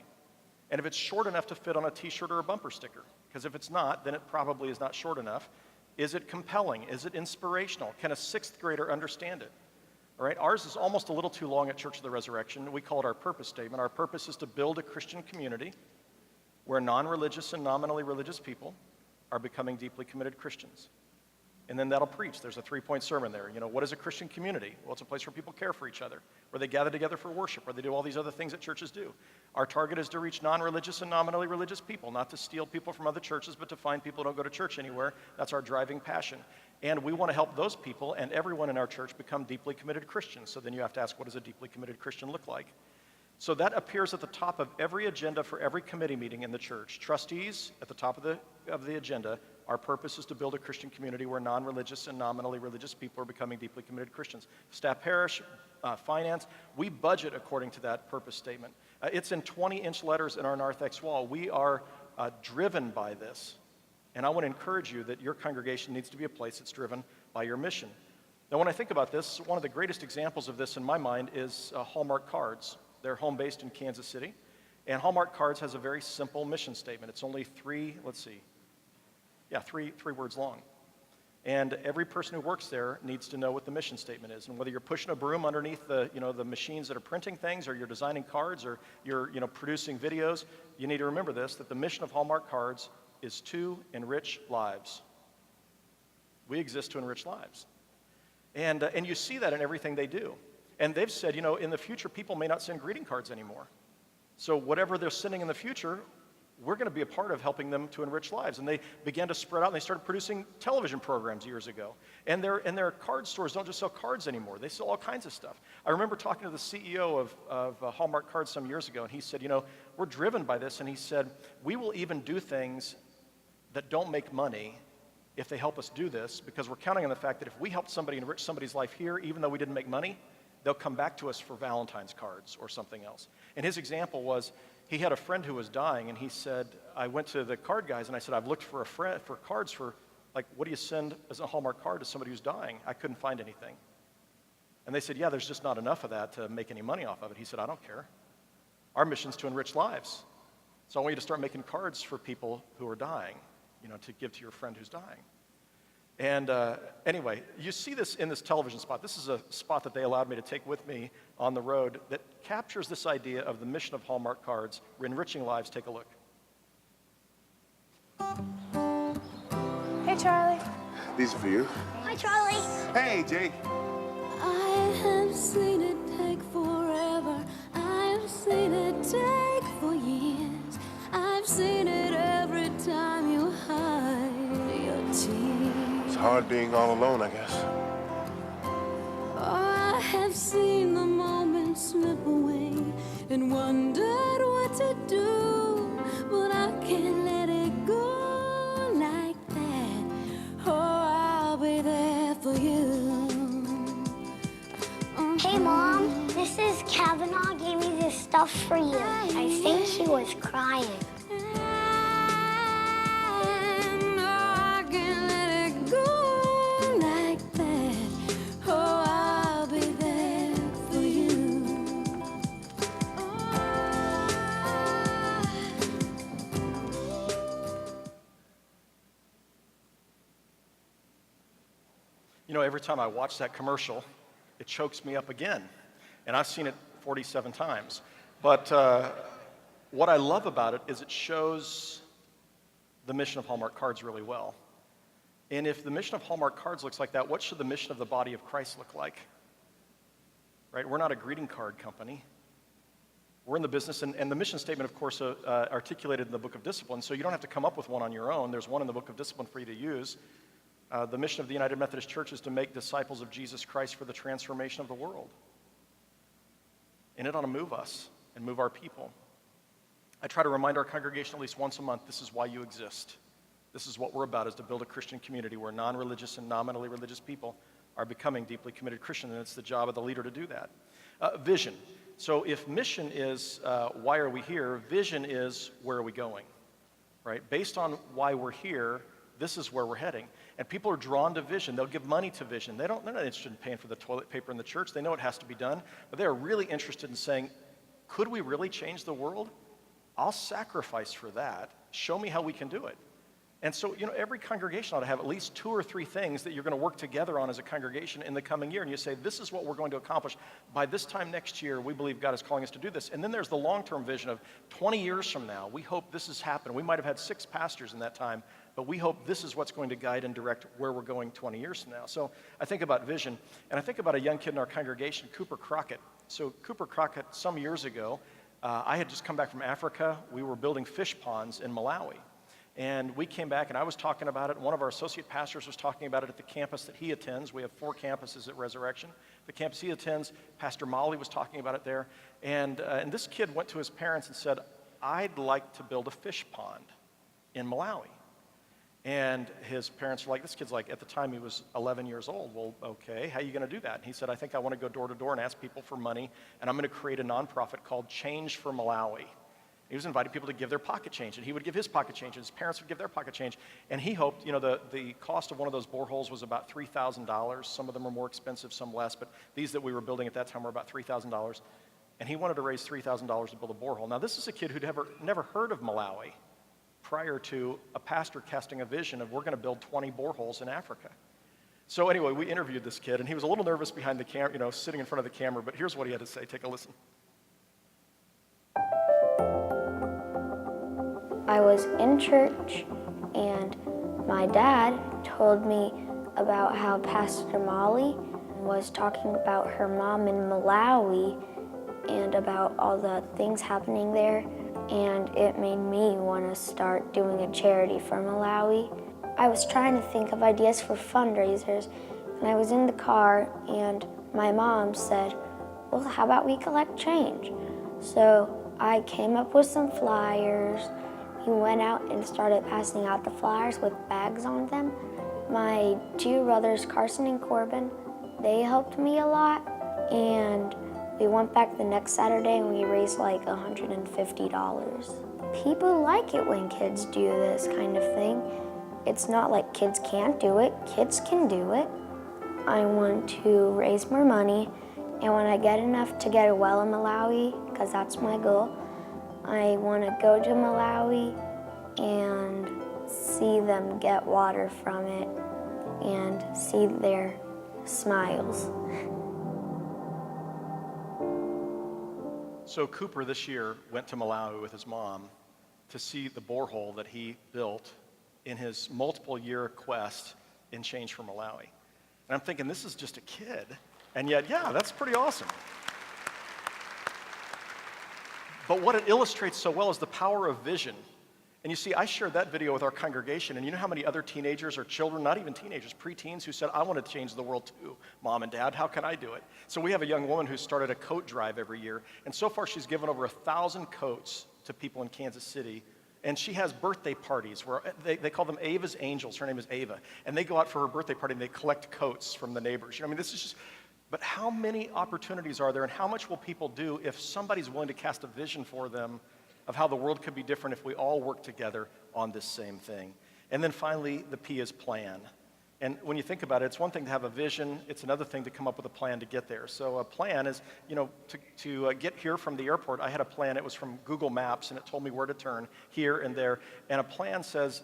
And if it's short enough to fit on a t-shirt or a bumper sticker. Because if it's not, then it probably is not short enough. Is it compelling? Is it inspirational? Can a 6th grader understand it? All right, ours is almost a little too long at Church of the Resurrection. We call it our purpose statement. Our purpose is to build a Christian community where non-religious and nominally religious people are becoming deeply committed Christians. And then that'll preach. There's a 3-point sermon there. You know, what is a Christian community? Well, it's a place where people care for each other, where they gather together for worship, where they do all these other things that churches do. Our target is to reach non-religious and nominally religious people, not to steal people from other churches, but to find people who don't go to church anywhere. That's our driving passion. And we want to help those people and everyone in our church become deeply committed Christians. So then you have to ask, what does a deeply committed Christian look like? So that appears at the top of every agenda for every committee meeting in the church. Trustees, at the top of the agenda, our purpose is to build a Christian community where non-religious and nominally religious people are becoming deeply committed Christians. Staff parish, finance, we budget according to that purpose statement. It's in 20-inch letters in our narthex wall. We are driven by this. And I want to encourage you that your congregation needs to be a place that's driven by your mission. Now, when I think about this, one of the greatest examples of this in my mind is Hallmark Cards. They're home-based in Kansas City. And Hallmark Cards has a very simple mission statement. It's only three words long. And every person who works there needs to know what the mission statement is. And whether you're pushing a broom underneath the machines that are printing things, or you're designing cards, or you're producing videos, you need to remember this, that the mission of Hallmark Cards is to enrich lives. We exist to enrich lives. And you see that in everything they do. And they've said, in the future, people may not send greeting cards anymore. So whatever they're sending in the future, we're going to be a part of helping them to enrich lives. And they began to spread out, and they started producing television programs years ago. And their card stores don't just sell cards anymore. They sell all kinds of stuff. I remember talking to the CEO of Hallmark Cards some years ago, and he said, we're driven by this. And he said, we will even do things that don't make money if they help us do this, because we're counting on the fact that if we help somebody enrich somebody's life here, even though we didn't make money, they'll come back to us for Valentine's cards or something else. And his example was, he had a friend who was dying, and he said, I went to the card guys, and I said, I've looked for cards for, what do you send as a Hallmark card to somebody who's dying? I couldn't find anything. And they said, yeah, there's just not enough of that to make any money off of it. He said, I don't care. Our mission's to enrich lives. So I want you to start making cards for people who are dying, to give to your friend who's dying. And anyway, you see this in this television spot. This is a spot that they allowed me to take with me on the road that captures this idea of the mission of Hallmark Cards. We're enriching lives. Take a look. Hey, Charlie. These are for you. Hi, Charlie. Hey, Jake. I have seen it take forever. I have seen it take for years. I've seen it every time you hide your tears. It's hard being all alone, I guess. Oh, I have seen the moment slip away and wondered what to do, but I can't let it go like that. Oh, I'll be there for you. Hey, Mom. This is Kavanaugh gave me this stuff for you. I think he was crying. You know, every time I watch that commercial, it chokes me up again. And I've seen it 47 times. But what I love about it is it shows the mission of Hallmark cards really well. And if the mission of Hallmark cards looks like that, what should the mission of the body of Christ look like? Right? We're not a greeting card company. We're in the business, and the mission statement, of course, articulated in the Book of Discipline, so you don't have to come up with one on your own. There's one in the Book of Discipline for you to use. The mission of the United Methodist Church is to make disciples of Jesus Christ for the transformation of the world. And it ought to move us and move our people. I try to remind our congregation at least once a month, this is why you exist. This is what we're about, is to build a Christian community where non-religious and nominally religious people are becoming deeply committed Christians, and it's the job of the leader to do that. Vision. So if mission is why are we here, vision is where are we going, right? Based on why we're here, this is where we're heading. And people are drawn to vision. They'll give money to vision. They're not interested in paying for the toilet paper in the church. They know it has to be done, but they are really interested in saying, could we really change the world? I'll sacrifice for that. Show me how we can do it. And so, you know, every congregation ought to have at least 2 or 3 things that you're going to work together on as a congregation in the coming year. And you say, this is what we're going to accomplish. By this time next year, we believe God is calling us to do this. And then there's the long-term vision of 20 years from now, we hope this has happened. We might have had 6 pastors in that time, but we hope this is what's going to guide and direct where we're going 20 years from now. So I think about vision, and I think about a young kid in our congregation, Cooper Crockett. So Cooper Crockett, some years ago, I had just come back from Africa. We were building fish ponds in Malawi. And we came back, and I was talking about it. One of our associate pastors was talking about it at the campus that he attends. We have 4 campuses at Resurrection. The campus he attends, Pastor Molly was talking about it there. And this kid went to his parents and said, I'd like to build a fish pond in Malawi. And his parents were like, this kid's like, at the time he was 11 years old. Well, okay, how are you going to do that? And he said, I think I want to go door to door and ask people for money, and I'm going to create a nonprofit called Change for Malawi. He was inviting people to give their pocket change, and he would give his pocket change, and his parents would give their pocket change. And he hoped, you know, the cost of one of those boreholes was about $3,000. Some of them are more expensive, some less, but these that we were building at that time were about $3,000. And he wanted to raise $3,000 to build a borehole. Now, this is a kid who'd never heard of Malawi prior to a pastor casting a vision of we're going to build 20 boreholes in Africa. So anyway, we interviewed this kid, and he was a little nervous behind the camera, you know, sitting in front of the camera, but here's what he had to say. Take a listen. I was in church, and my dad told me about how Pastor Molly was talking about her mom in Malawi and about all the things happening there, and it made me want to start doing a charity for Malawi. I was trying to think of ideas for fundraisers, and I was in the car, and my mom said, well, how about we collect change? So I came up with some flyers. We went out and started passing out the flyers with bags on them. My 2 brothers, Carson and Corbin, they helped me a lot, and we went back the next Saturday and we raised like $150. People like it when kids do this kind of thing. It's not like kids can't do it, kids can do it. I want to raise more money, and when I get enough to get a well in Malawi, because that's my goal, I want to go to Malawi and see them get water from it and see their smiles. So Cooper this year went to Malawi with his mom to see the borehole that he built in his multiple year quest in Change for Malawi. And I'm thinking, this is just a kid, and yet, yeah, that's pretty awesome. But what it illustrates so well is the power of vision. And you see, I shared that video with our congregation, and you know how many other teenagers or children, not even teenagers, preteens, who said, I want to change the world too, Mom and Dad, how can I do it? So we have a young woman who started a coat drive every year, and so far she's given over 1,000 coats to people in Kansas City, and she has birthday parties where they call them Ava's Angels. Her name is Ava, and they go out for her birthday party and they collect coats from the neighbors. You know, I mean, this is just, but how many opportunities are there, and how much will people do if somebody's willing to cast a vision for them of how the world could be different if we all work together on this same thing? And then finally, the P is plan. And when you think about it, it's one thing to have a vision, it's another thing to come up with a plan to get there. So a plan is, to get here from the airport, I had a plan. It was from Google Maps, and it told me where to turn here and there. And a plan says,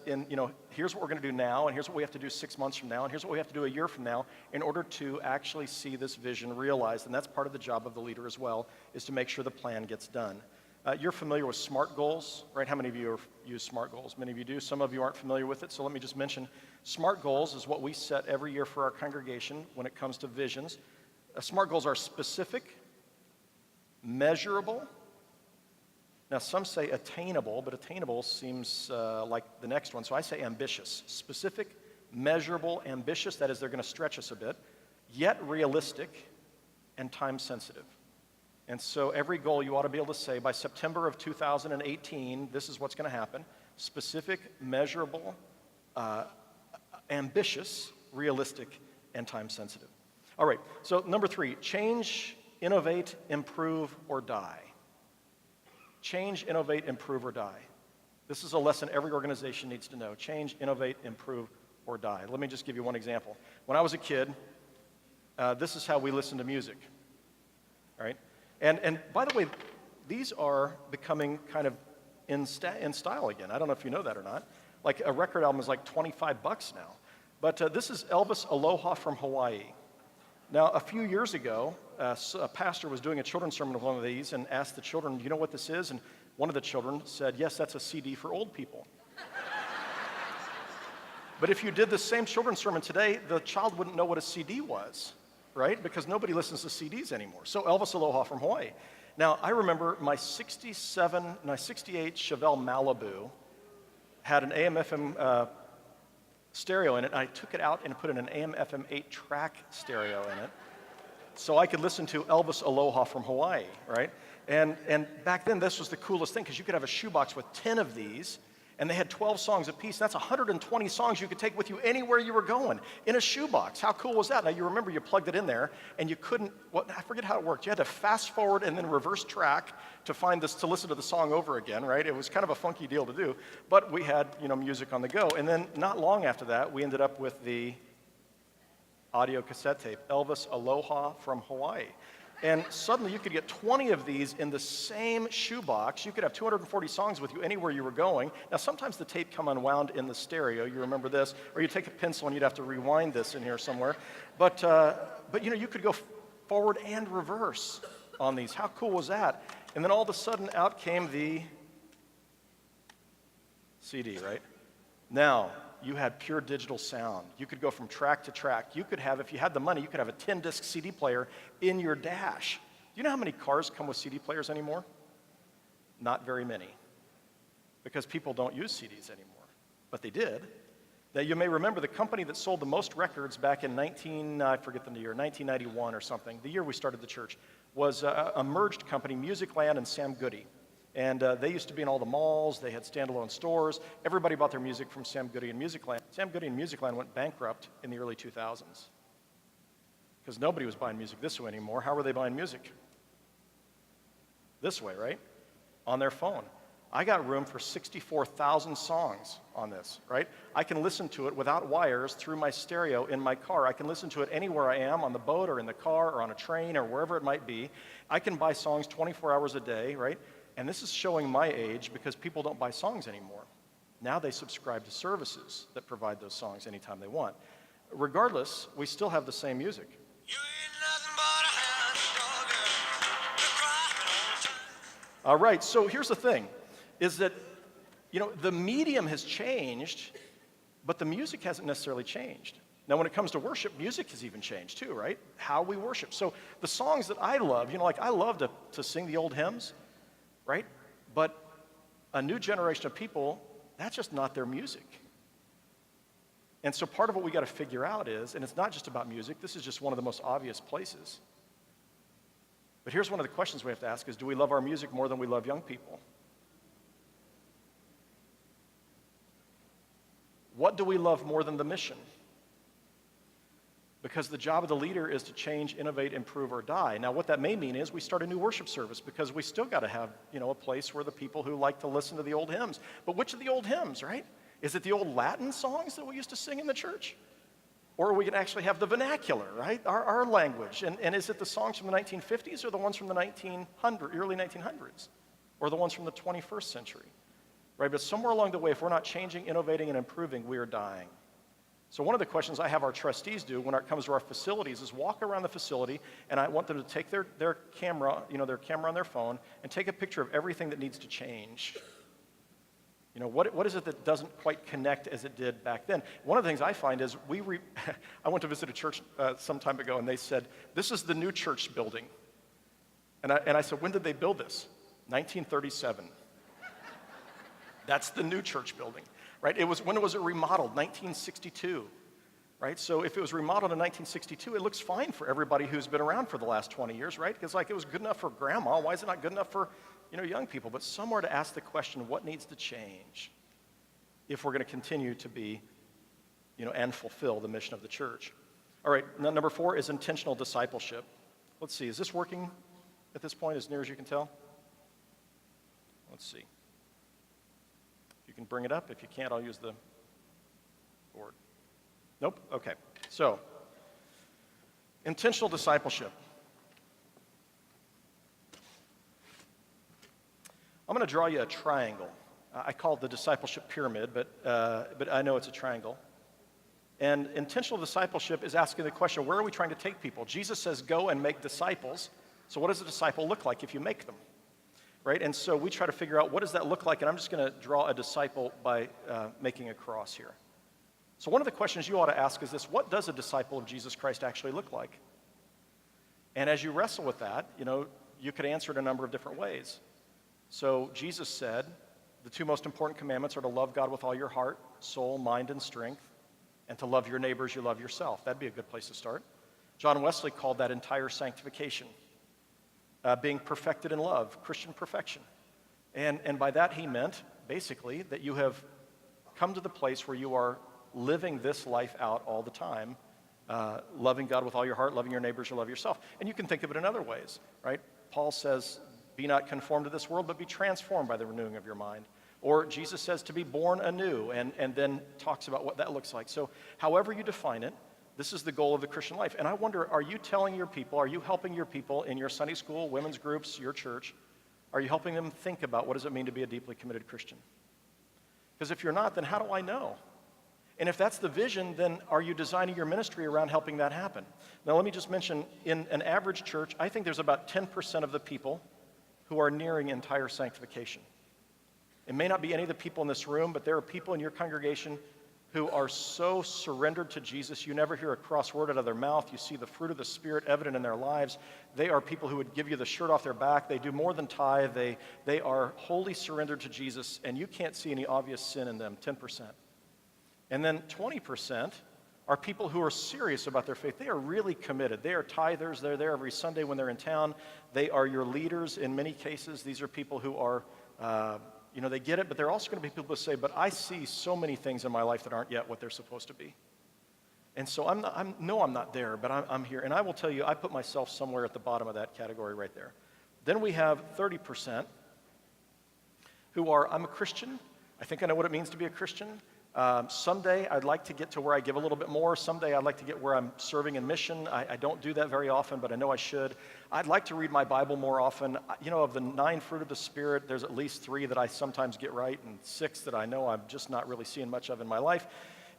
here's what we're going to do now, and here's what we have to do 6 months from now, and here's what we have to do a year from now in order to actually see this vision realized. And that's part of the job of the leader as well, is to make sure the plan gets done. You're familiar with SMART goals, right? How many of you use SMART goals? Many of you do. Some of you aren't familiar with it, so let me just mention SMART goals is what we set every year for our congregation when it comes to visions. SMART goals are specific, measurable. Now, some say attainable, but attainable seems like the next one, so I say ambitious. Specific, measurable, ambitious, that is, they're going to stretch us a bit, yet realistic and time sensitive. And so every goal you ought to be able to say, by September of 2018, this is what's going to happen. Specific, measurable, ambitious, realistic, and time sensitive. All right, so number 3, change, innovate, improve, or die. Change, innovate, improve, or die. This is a lesson every organization needs to know. Change, innovate, improve, or die. Let me just give you one example. When I was a kid, this is how we listened to music. All right? And by the way, these are becoming kind of in style again. I don't know if you know that or not. Like a record album is like $25 now. But this is Elvis Aloha from Hawaii. Now, a few years ago, a pastor was doing a children's sermon with one of these and asked the children, do you know what this is? And one of the children said, yes, that's a CD for old people. But if you did the same children's sermon today, the child wouldn't know what a CD was, right? Because nobody listens to CDs anymore. So Elvis Aloha from Hawaii. Now, I remember my 68 Chevelle Malibu had an AM/FM stereo in it, and I took it out and put in an AM/FM 8-track stereo in it so I could listen to Elvis Aloha from Hawaii, right? And back then, this was the coolest thing, because you could have a shoebox with 10 of these, and they had 12 songs apiece. That's 120 songs you could take with you anywhere you were going in a shoebox. How cool was that? Now, you remember you plugged it in there, and you couldn't, I forget how it worked. You had to fast forward and then reverse track to listen to the song over again, right? It was kind of a funky deal to do, but we had, music on the go. And then not long after that, we ended up with the audio cassette tape, Elvis Aloha from Hawaii. And suddenly you could get 20 of these in the same shoebox. You could have 240 songs with you anywhere you were going. Now, sometimes the tape come unwound in the stereo. You remember this? Or you take a pencil and you'd have to rewind this in here somewhere. But you could go forward and reverse on these. How cool was that? And then all of a sudden out came the CD, right? Now, you had pure digital sound. You could go from track to track. You could have, if you had the money, you could have a 10-disc CD player in your dash. Do you know how many cars come with CD players anymore? Not very many, because people don't use CDs anymore, but they did. Now, you may remember the company that sold the most records back in 1991 or something, the year we started the church, was a merged company, Musicland and Sam Goody. And they used to be in all the malls. They had standalone stores. Everybody bought their music from Sam Goody and Musicland. Sam Goody and Musicland went bankrupt in the early 2000s because nobody was buying music this way anymore. How were they buying music? This way, right? On their phone. I got room for 64,000 songs on this, right? I can listen to it without wires through my stereo in my car. I can listen to it anywhere I am, on the boat or in the car or on a train or wherever it might be. I can buy songs 24 hours a day, right? And this is showing my age because people don't buy songs anymore. Now they subscribe to services that provide those songs anytime they want. Regardless, we still have the same music. All right, so here's the thing, is that, the medium has changed, but the music hasn't necessarily changed. Now, when it comes to worship, music has even changed too, right? How we worship. So the songs that I love, I love to sing the old hymns, right? But a new generation of people, that's just not their music. And so part of what we got to figure out is, and it's not just about music, this is just one of the most obvious places. But here's one of the questions we have to ask is, do we love our music more than we love young people? What do we love more than the mission? Because the job of the leader is to change, innovate, improve, or die. Now, what that may mean is we start a new worship service because we still got to have, a place where the people who like to listen to the old hymns. But which of the old hymns, right? Is it the old Latin songs that we used to sing in the church? Or are we going to actually have the vernacular, right? Our language. And is it the songs from the 1950s or the ones from the early 1900s? Or the ones from the 21st century? Right? But somewhere along the way, if we're not changing, innovating, and improving, we are dying. So one of the questions I have our trustees do when it comes to our facilities is walk around the facility, and I want them to take their camera, their camera on their phone, and take a picture of everything that needs to change. What is it that doesn't quite connect as it did back then? One of the things I find is I went to visit a church some time ago, and they said, this is the new church building. And I said, when did they build this? 1937. That's the new church building, right? When was it remodeled? 1962, right? So if it was remodeled in 1962, it looks fine for everybody who's been around for the last 20 years, right? Because it was good enough for grandma. Why is it not good enough for young people? But somewhere to ask the question, what needs to change if we're going to continue to be, and fulfill the mission of the church? All right, number 4 is intentional discipleship. Let's see, is this working at this point as near as you can tell? Let's see. You can bring it up. If you can't, I'll use the board. Nope? Okay. So, intentional discipleship. I'm going to draw you a triangle. I call it the Discipleship Pyramid, but I know it's a triangle. And intentional discipleship is asking the question, where are we trying to take people? Jesus says, go and make disciples. So what does a disciple look like if you make them? Right? And so we try to figure out what does that look like, and I'm just going to draw a disciple by making a cross here. So one of the questions you ought to ask is this: what does a disciple of Jesus Christ actually look like? And as you wrestle with that, you could answer it a number of different ways. So Jesus said, the 2 most important commandments are to love God with all your heart, soul, mind, and strength, and to love your neighbor as you love yourself. That'd be a good place to start. John Wesley called that entire sanctification. Being perfected in love, Christian perfection. And by that he meant, basically, that you have come to the place where you are living this life out all the time, loving God with all your heart, loving your neighbors, you love yourself. And you can think of it in other ways, right? Paul says, be not conformed to this world, but be transformed by the renewing of your mind. Or Jesus says to be born anew, and then talks about what that looks like. So however you define it, this is the goal of the Christian life. And I wonder, are you telling your people, are you helping your people in your Sunday school, women's groups, your church, are you helping them think about what does it mean to be a deeply committed Christian? Because if you're not, then how do I know? And if that's the vision, then are you designing your ministry around helping that happen? Now let me just mention, in an average church, I think there's about 10% of the people who are nearing entire sanctification. It may not be any of the people in this room, but there are people in your congregation who are so surrendered to Jesus, you never hear a cross word out of their mouth. You see the fruit of the Spirit evident in their lives. They are people who would give you the shirt off their back. They do more than tithe. They are wholly surrendered to Jesus, and you can't see any obvious sin in them, 10%. And then 20% are people who are serious about their faith. They are really committed. They are tithers. They're there every Sunday when they're in town. They are your leaders in many cases. These are people who are they get it, but they're also going to be people who say, but I see so many things in my life that aren't yet what they're supposed to be. And so I'm not there, but I'm here. And I will tell you, I put myself somewhere at the bottom of that category right there. Then we have 30% who are, I'm a Christian. I think I know what it means to be a Christian. Someday I'd like to get to where I give a little bit more. Someday I'd like to get where I'm serving in mission. I don't do that very often, but I know I should. I'd like to read my Bible more often. Of the 9 fruit of the Spirit, there's at least 3 that I sometimes get right and 6 that I know I'm just not really seeing much of in my life.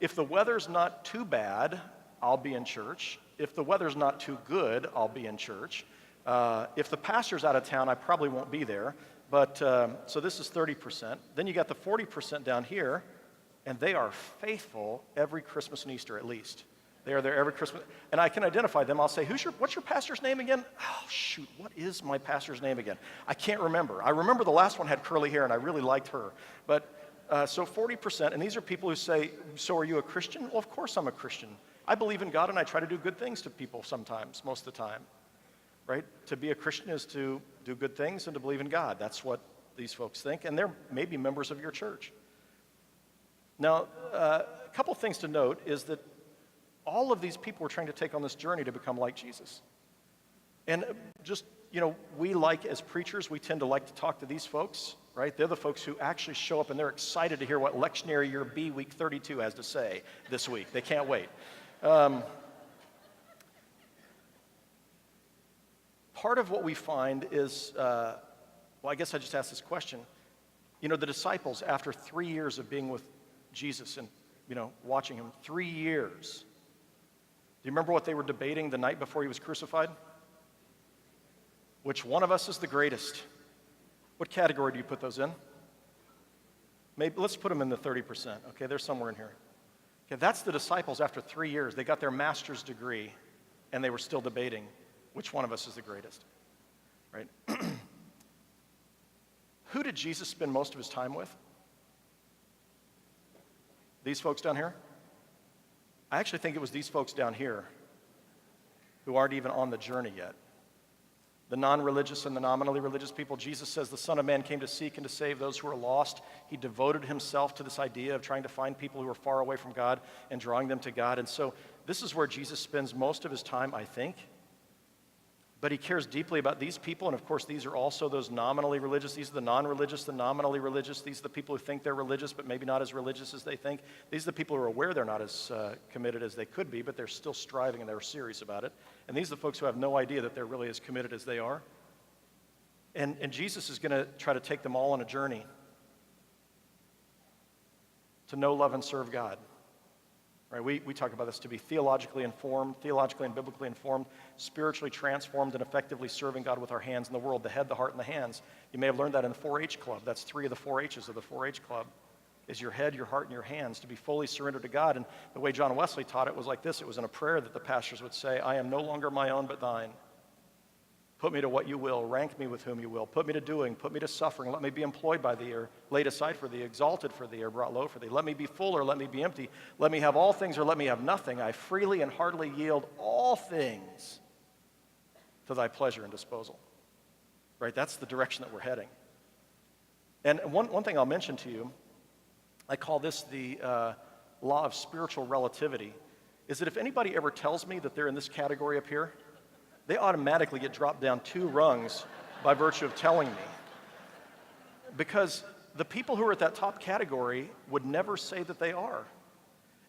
If the weather's not too bad, I'll be in church. If the weather's not too good, I'll be in church. If the pastor's out of town, I probably won't be there. But so this is 30%. Then you got the 40% down here. And they are faithful every Christmas and Easter at least. They are there every Christmas. And I can identify them. I'll say, what's your pastor's name again? Oh, shoot, what is my pastor's name again? I can't remember. I remember the last one had curly hair, and I really liked her. But so 40%, and these are people who say, so are you a Christian? Well, of course I'm a Christian. I believe in God, and I try to do good things to people sometimes, most of the time. Right? To be a Christian is to do good things and to believe in God. That's what these folks think, and they're maybe members of your church. Now, a couple things to note is that all of these people are trying to take on this journey to become like Jesus. And just, we as preachers, we tend to like to talk to these folks, right? They're the folks who actually show up and they're excited to hear what lectionary year B, week 32 has to say this week. They can't wait. Part of what we find is, well, I guess I just asked this question. You know, the disciples, after 3 years of being with Jesus and, watching him, 3 years. Do you remember what they were debating the night before he was crucified? Which one of us is the greatest? What category do you put those in? Maybe let's put them in the 30%. Okay, they're somewhere in here. Okay, that's the disciples after 3 years. They got their master's degree, and they were still debating which one of us is the greatest, right? Who did Jesus spend most of his time with? These folks down here? I actually think it was these folks down here who aren't even on the journey yet. The non-religious and the nominally religious people. Jesus says the Son of Man came to seek and to save those who are lost. He devoted himself to this idea of trying to find people who are far away from God and drawing them to God. And so this is where Jesus spends most of his time, I think. But he cares deeply about these people, and of course these are also those nominally religious. These are the non-religious, the nominally religious. These are the people who think they're religious, but maybe not as religious as they think. These are the people who are aware they're not as committed as they could be, but they're still striving and they're serious about it. And these are the folks who have no idea that they're really as committed as they are. And Jesus is going to try to take them all on a journey to know, love, and serve God. Right? We talk about this to be theologically informed, theologically and biblically informed, spiritually transformed, and effectively serving God with our hands in the world, the head, the heart, and the hands. You may have learned that in the 4-H club. That's 3 of the 4 H's of the 4-H club, is your head, your heart, and your hands, to be fully surrendered to God. And the way John Wesley taught it was like this. It was in a prayer that the pastors would say, I am no longer my own but thine. Put me to what you will, rank me with whom you will. Put me to doing, put me to suffering. Let me be employed by thee, or laid aside for thee, exalted for thee, or brought low for thee. Let me be full, or let me be empty. Let me have all things, or let me have nothing. I freely and heartily yield all things to thy pleasure and disposal. Right? That's the direction that we're heading. And one thing I'll mention to you, I call this the law of spiritual relativity, is that if anybody ever tells me that they're in this category up here, they automatically get dropped down 2 rungs by virtue of telling me. Because the people who are at that top category would never say that they are.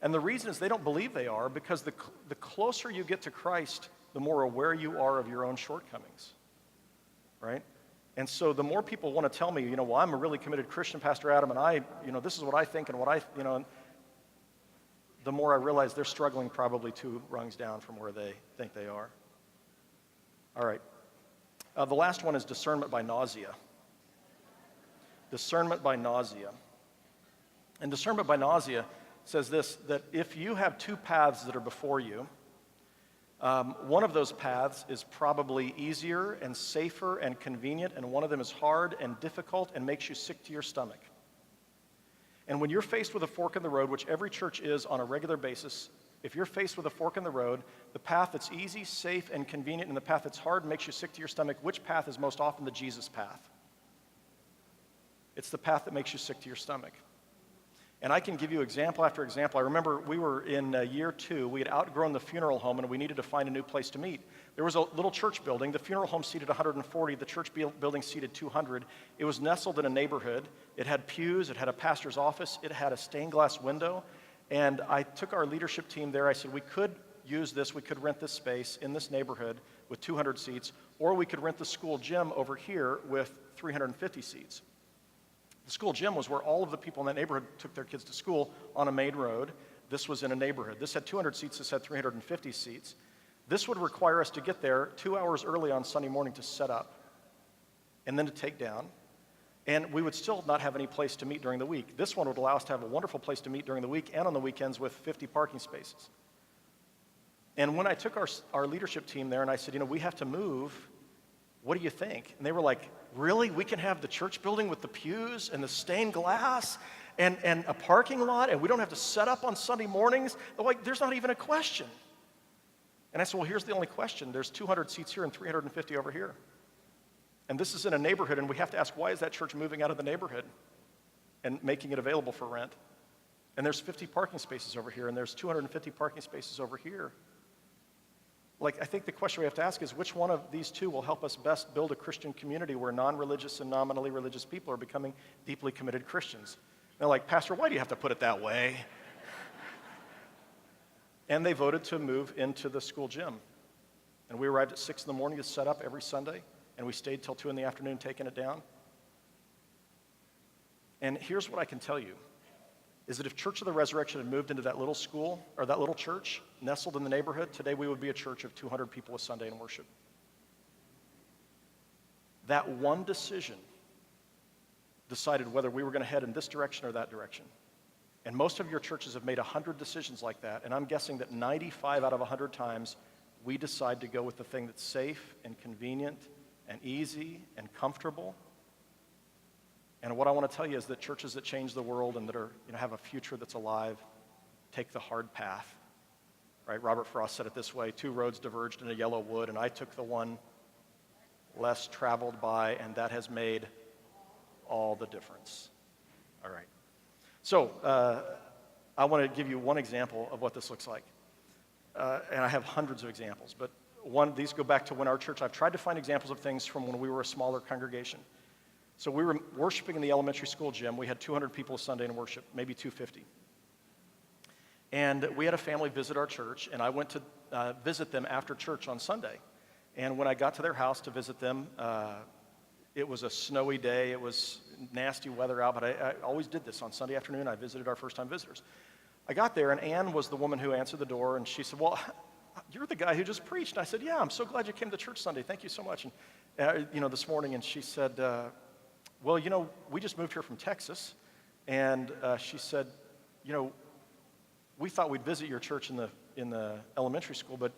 And the reason is they don't believe they are, because the closer you get to Christ, the more aware you are of your own shortcomings, right? And so the more people want to tell me, well, I'm a really committed Christian, Pastor Adam, and this is what I think and what the more I realize they're struggling probably 2 rungs down from where they think they are. All right. The last one is discernment by nausea. Discernment by nausea. And discernment by nausea says this, that if you have 2 paths that are before you, one of those paths is probably easier and safer and convenient, and one of them is hard and difficult and makes you sick to your stomach. And when you're faced with a fork in the road, which every church is on a regular basis, if you're faced with a fork in the road, the path that's easy, safe, and convenient, and the path that's hard and makes you sick to your stomach, which path is most often the Jesus path? It's the path that makes you sick to your stomach. And I can give you example after example. I remember we were in year 2. We had outgrown the funeral home, and we needed to find a new place to meet. There was a little church building. The funeral home seated 140. The church building seated 200. It was nestled in a neighborhood. It had pews. It had a pastor's office. It had a stained glass window. And I took our leadership team there. I said, we could use this. We could rent this space in this neighborhood with 200 seats, or we could rent the school gym over here with 350 seats. The school gym was where all of the people in that neighborhood took their kids to school on a main road. This was in a neighborhood. This had 200 seats. This had 350 seats. This would require us to get there 2 hours early on Sunday morning to set up and then to take down. And we would still not have any place to meet during the week. This one would allow us to have a wonderful place to meet during the week and on the weekends with 50 parking spaces. And when I took our leadership team there and I said, we have to move, what do you think? And they were like, really? We can have the church building with the pews and the stained glass and a parking lot, and we don't have to set up on Sunday mornings? They're like, there's not even a question. And I said, well, here's the only question. There's 200 seats here and 350 over here. And this is in a neighborhood, and we have to ask, why is that church moving out of the neighborhood and making it available for rent? And there's 50 parking spaces over here, and there's 250 parking spaces over here. I think the question we have to ask is, which one of these 2 will help us best build a Christian community where non-religious and nominally religious people are becoming deeply committed Christians? And they're like, Pastor, why do you have to put it that way? And they voted to move into the school gym. And we arrived at 6 in the morning to set up every Sunday, and we stayed till 2 in the afternoon taking it down. And here's what I can tell you, is that if Church of the Resurrection had moved into that little school, or that little church nestled in the neighborhood, today we would be a church of 200 people a Sunday in worship. That one decision decided whether we were going to head in this direction or that direction. And most of your churches have made 100 decisions like that, and I'm guessing that 95 out of 100 times we decide to go with the thing that's safe and convenient and easy and comfortable. And what I want to tell you is that churches that change the world and that are, have a future that's alive take the hard path. Right? Robert Frost said it this way: 2 roads diverged in a yellow wood, and I took the one less traveled by, and that has made all the difference. All right. So I want to give you one example of what this looks like. And I have hundreds of examples, but these go back to when our church, I've tried to find examples of things from when we were a smaller congregation. So we were worshiping in the elementary school gym. We had 200 people a Sunday in worship, maybe 250. And we had a family visit our church, and I went to visit them after church on Sunday. And when I got to their house to visit them, it was a snowy day. It was nasty weather out, but I always did this on Sunday afternoon. I visited our first-time visitors. I got there, and Ann was the woman who answered the door, and she said, "Well, you're the guy who just preached." And I said, "Yeah, I'm so glad you came to church Sunday. Thank you so much." And this morning, and she said, "Well, we just moved here from Texas," and she said, "We thought we'd visit your church in the elementary school, but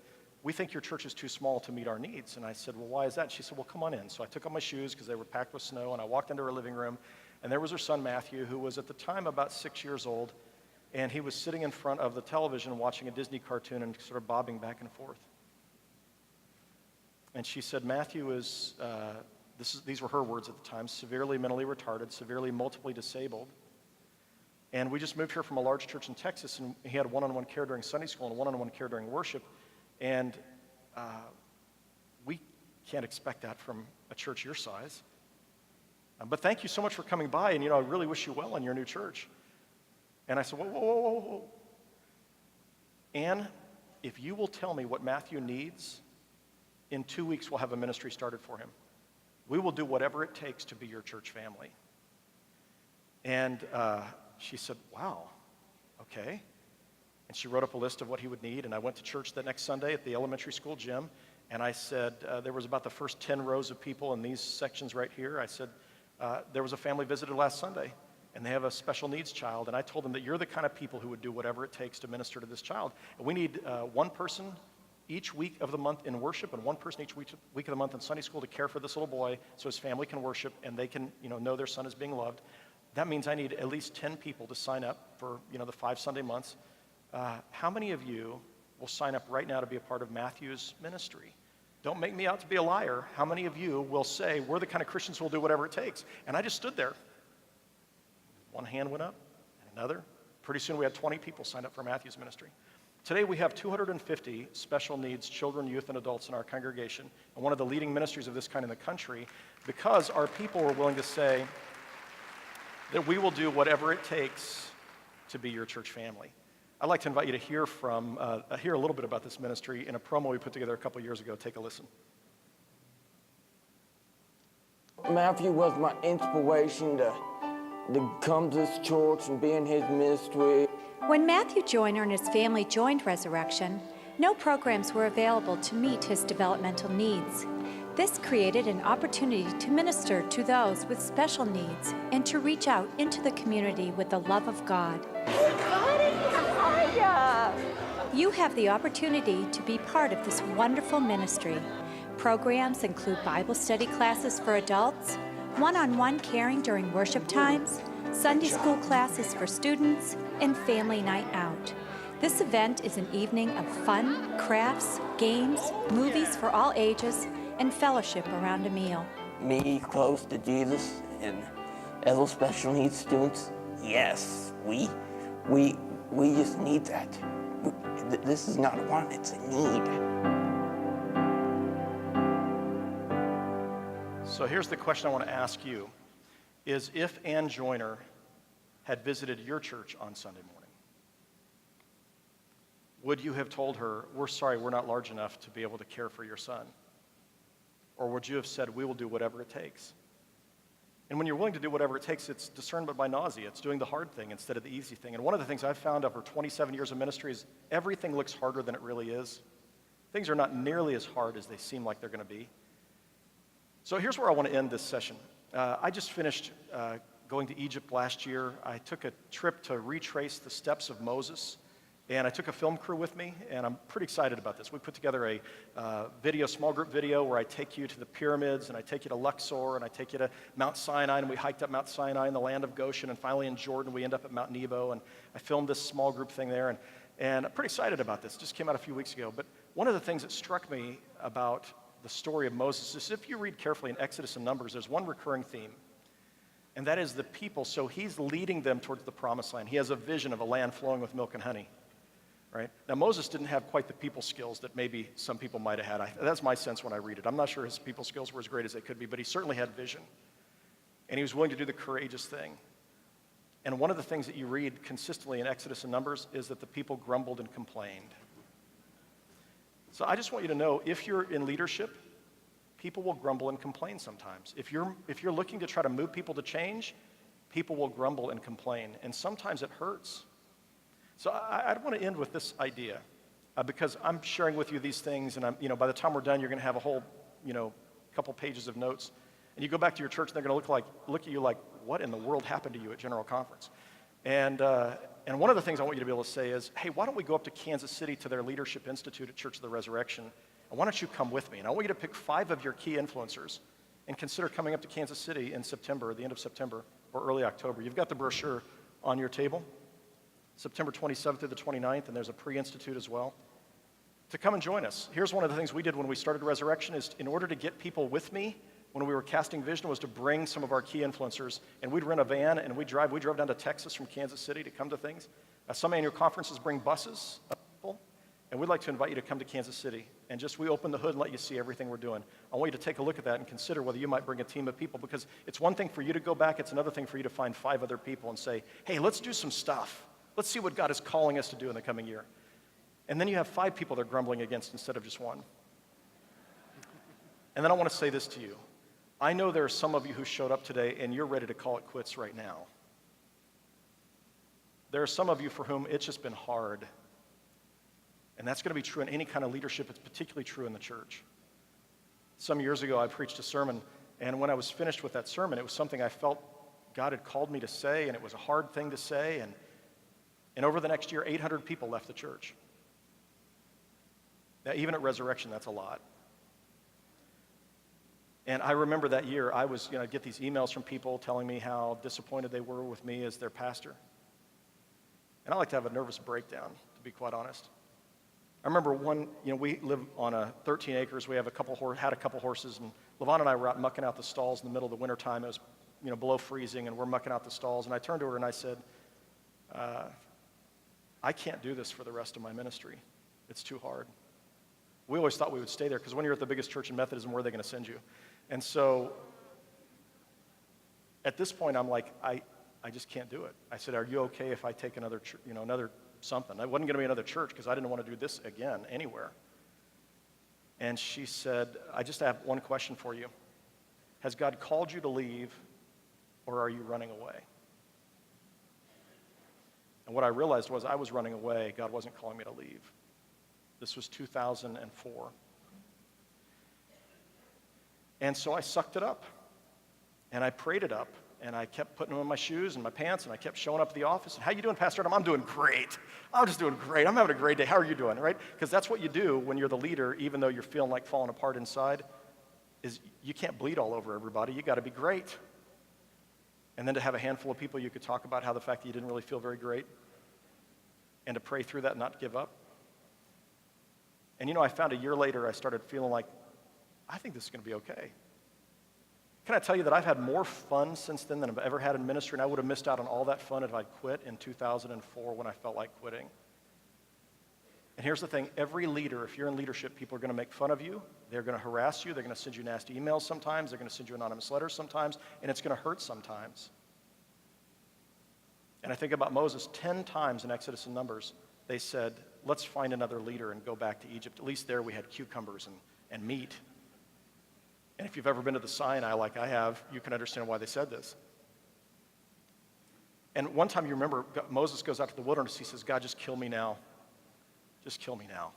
we think your church is too small to meet our needs." And I said, "Well, why is that?" And she said, "Well, come on in." So I took off my shoes because they were packed with snow, and I walked into her living room, and there was her son, Matthew, who was at the time about 6 years old, and he was sitting in front of the television watching a Disney cartoon and sort of bobbing back and forth. And she said, "Matthew is, these were her words at the time, severely mentally retarded, severely multiply disabled. And we just moved here from a large church in Texas, and he had one-on-one care during Sunday school and one-on-one care during worship. And we can't expect that from a church your size. But thank you so much for coming by, and I really wish you well in your new church." And I said, whoa. "Ann, if you will tell me what Matthew needs, in 2 weeks we'll have a ministry started for him. We will do whatever it takes to be your church family." And she said, "Wow, okay." And she wrote up a list of what he would need, and I went to church that next Sunday at the elementary school gym, and I said, there was about the first 10 rows of people in these sections right here. I said, there was a family visited last Sunday, and they have a special needs child, and I told them that you're the kind of people who would do whatever it takes to minister to this child. And we need one person each week of the month in worship and one person each week of the month in Sunday school to care for this little boy so his family can worship and they can know their son is being loved. That means I need at least 10 people to sign up for the 5 Sunday months. How many of you will sign up right now to be a part of Matthew's ministry? Don't make me out to be a liar. How many of you will say, we're the kind of Christians who will do whatever it takes? And I just stood there. One hand went up, and another. Pretty soon we had 20 people signed up for Matthew's ministry. Today we have 250 special needs children, youth, and adults in our congregation, and one of the leading ministries of this kind in the country, because our people were willing to say that we will do whatever it takes to be your church family. I'd like to invite you to hear a little bit about this ministry in a promo we put together a couple years ago. Take a listen. Matthew was my inspiration to come to this church and be in his ministry. When Matthew Joyner and his family joined Resurrection, no programs were available to meet his developmental needs. This created an opportunity to minister to those with special needs and to reach out into the community with the love of God. You have the opportunity to be part of this wonderful ministry. Programs include Bible study classes for adults, one-on-one caring during worship times, Sunday school classes for students, and family night out. This event is an evening of fun, crafts, games, movies for all ages, and fellowship around a meal. Me close to Jesus and other special needs students, yes, we just need that. This is not a want, it's a need. So here's the question I want to ask you, is if Ann Joyner had visited your church on Sunday morning, would you have told her, we're sorry, we're not large enough to be able to care for your son? Or would you have said, we will do whatever it takes? And when you're willing to do whatever it takes, it's discernment by nausea. It's doing the hard thing instead of the easy thing. And one of the things I've found over 27 years of ministry is everything looks harder than it really is. Things are not nearly as hard as they seem like they're going to be. So here's where I want to end this session. I just finished going to Egypt last year. I took a trip to retrace the steps of Moses, and I took a film crew with me, and I'm pretty excited about this. We put together a small group video where I take you to the pyramids, and I take you to Luxor, and I take you to Mount Sinai, and we hiked up Mount Sinai in the land of Goshen, and finally in Jordan we end up at Mount Nebo, and I filmed this small group thing there, and I'm pretty excited about this. It just came out a few weeks ago. But one of the things that struck me about the story of Moses is if you read carefully in Exodus and Numbers, there's one recurring theme, and that is the people. So he's leading them towards the promised land. He has a vision of a land flowing with milk and honey. Right? Now, Moses didn't have quite the people skills that maybe some people might have had. That's my sense when I read it. I'm not sure his people skills were as great as they could be, but he certainly had vision. And he was willing to do the courageous thing. And one of the things that you read consistently in Exodus and Numbers is that the people grumbled and complained. So I just want you to know, if you're in leadership, people will grumble and complain sometimes. If you're looking to try to move people to change, people will grumble and complain. And sometimes it hurts. So I want to end with this idea, because I'm sharing with you these things, and by the time we're done, you're going to have a whole, couple pages of notes, and you go back to your church, and they're going to look at you like, what in the world happened to you at General Conference? And one of the things I want you to be able to say is, hey, why don't we go up to Kansas City to their Leadership Institute at Church of the Resurrection, and why don't you come with me? And I want you to pick 5 of your key influencers and consider coming up to Kansas City in September, the end of September, or early October. You've got the brochure on your table. September 27th through the 29th, and there's a pre-institute as well, to come and join us. Here's one of the things we did when we started Resurrection is, in order to get people with me when we were casting vision, was to bring some of our key influencers, and we'd rent a van, and we drove down to Texas from Kansas City to come to things. Some annual conferences bring buses of people, and we'd like to invite you to come to Kansas City, and we open the hood and let you see everything we're doing. I want you to take a look at that and consider whether you might bring a team of people, because it's one thing for you to go back, it's another thing for you to find 5 other people and say, hey, let's do some stuff. Let's see what God is calling us to do in the coming year. And then you have 5 people they're grumbling against instead of just 1. And then I want to say this to you. I know there are some of you who showed up today and you're ready to call it quits right now. There are some of you for whom it's just been hard. And that's going to be true in any kind of leadership. It's particularly true in the church. Some years ago, I preached a sermon, and when I was finished with that sermon, it was something I felt God had called me to say, and it was a hard thing to say, and over the next year, 800 people left the church. Now, even at Resurrection, that's a lot. And I remember that year, I'd get these emails from people telling me how disappointed they were with me as their pastor. And I like to have a nervous breakdown, to be quite honest. I remember we live on 13 acres. We have had a couple horses, and Levon and I were out mucking out the stalls in the middle of the wintertime. It was, below freezing, and we're mucking out the stalls. And I turned to her and I said, I can't do this for the rest of my ministry. It's too hard. We always thought we would stay there, because when you're at the biggest church in Methodism, where are they going to send you? And so at this point, I'm like, I just can't do it. I said, are you okay if I take another something? It wasn't going to be another church, because I didn't want to do this again anywhere. And she said, I just have one question for you. Has God called you to leave, or are you running away? And what I realized was I was running away. God wasn't calling me to leave. This was 2004. And so I sucked it up, and I prayed it up, and I kept putting them in my shoes and my pants, and I kept showing up at the office. And how you doing, Pastor Adam? I'm doing great. I'm just doing great. I'm having a great day. How are you doing, right? Because that's what you do when you're the leader, even though you're feeling like falling apart inside, is you can't bleed all over everybody. You got to be great. And then to have a handful of people you could talk about how the fact that you didn't really feel very great, and to pray through that and not give up. And I found a year later, I started feeling like, I think this is going to be okay. Can I tell you that I've had more fun since then than I've ever had in ministry, and I would have missed out on all that fun if I'd quit in 2004 when I felt like quitting. And here's the thing, every leader, if you're in leadership, people are going to make fun of you, they're going to harass you, they're going to send you nasty emails sometimes, they're going to send you anonymous letters sometimes, and it's going to hurt sometimes. And I think about Moses, 10 times in Exodus and Numbers, they said, let's find another leader and go back to Egypt. At least there we had cucumbers and meat. And if you've ever been to the Sinai like I have, you can understand why they said this. And one time you remember, Moses goes out to the wilderness. He says, God, just kill me now. Just kill me now.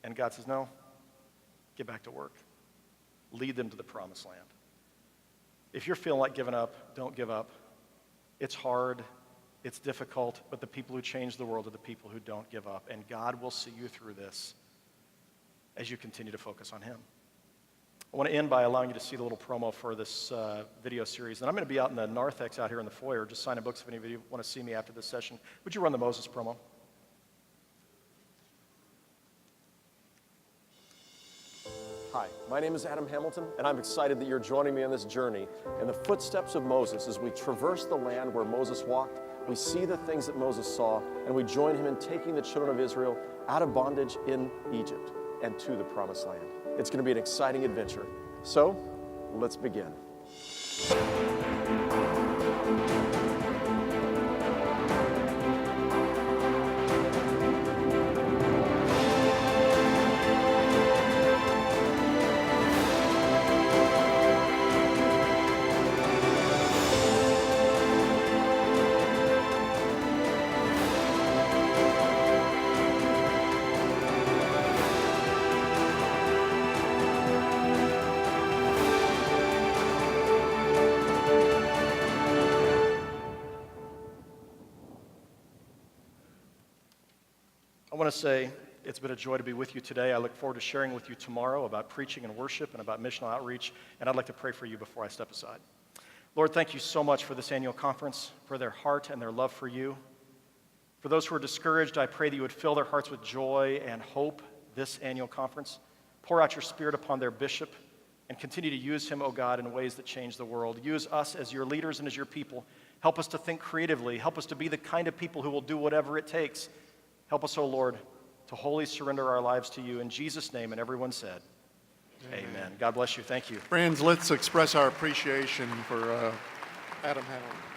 And God says, no, get back to work. Lead them to the promised land. If you're feeling like giving up, don't give up. It's hard, it's difficult, but the people who change the world are the people who don't give up. And God will see you through this as you continue to focus on him. I want to end by allowing you to see the little promo for this video series. And I'm going to be out in the narthex out here in the foyer, just signing books if any of you want to see me after this session. Would you run the Moses promo? Hi, my name is Adam Hamilton, and I'm excited that you're joining me on this journey in the footsteps of Moses as we traverse the land where Moses walked. We see the things that Moses saw, and we join him in taking the children of Israel out of bondage in Egypt and to the promised land. It's going to be an exciting adventure. So, let's begin. I want to say it's been a joy to be with you today. I look forward to sharing with you tomorrow about preaching and worship and about missional outreach, and I'd like to pray for you before I step aside. Lord, thank you so much for this annual conference, for their heart and their love for you. For those who are discouraged, I pray that you would fill their hearts with joy and hope this annual conference. Pour out your Spirit upon their bishop and continue to use him, O God, in ways that change the world. Use us as your leaders and as your people. Help us to think creatively. Help us to be the kind of people who will do whatever it takes. Help us, O Lord, to wholly surrender our lives to you. In Jesus' name, and everyone said, Amen. God bless you. Thank you. Friends, let's express our appreciation for Adam Hamilton.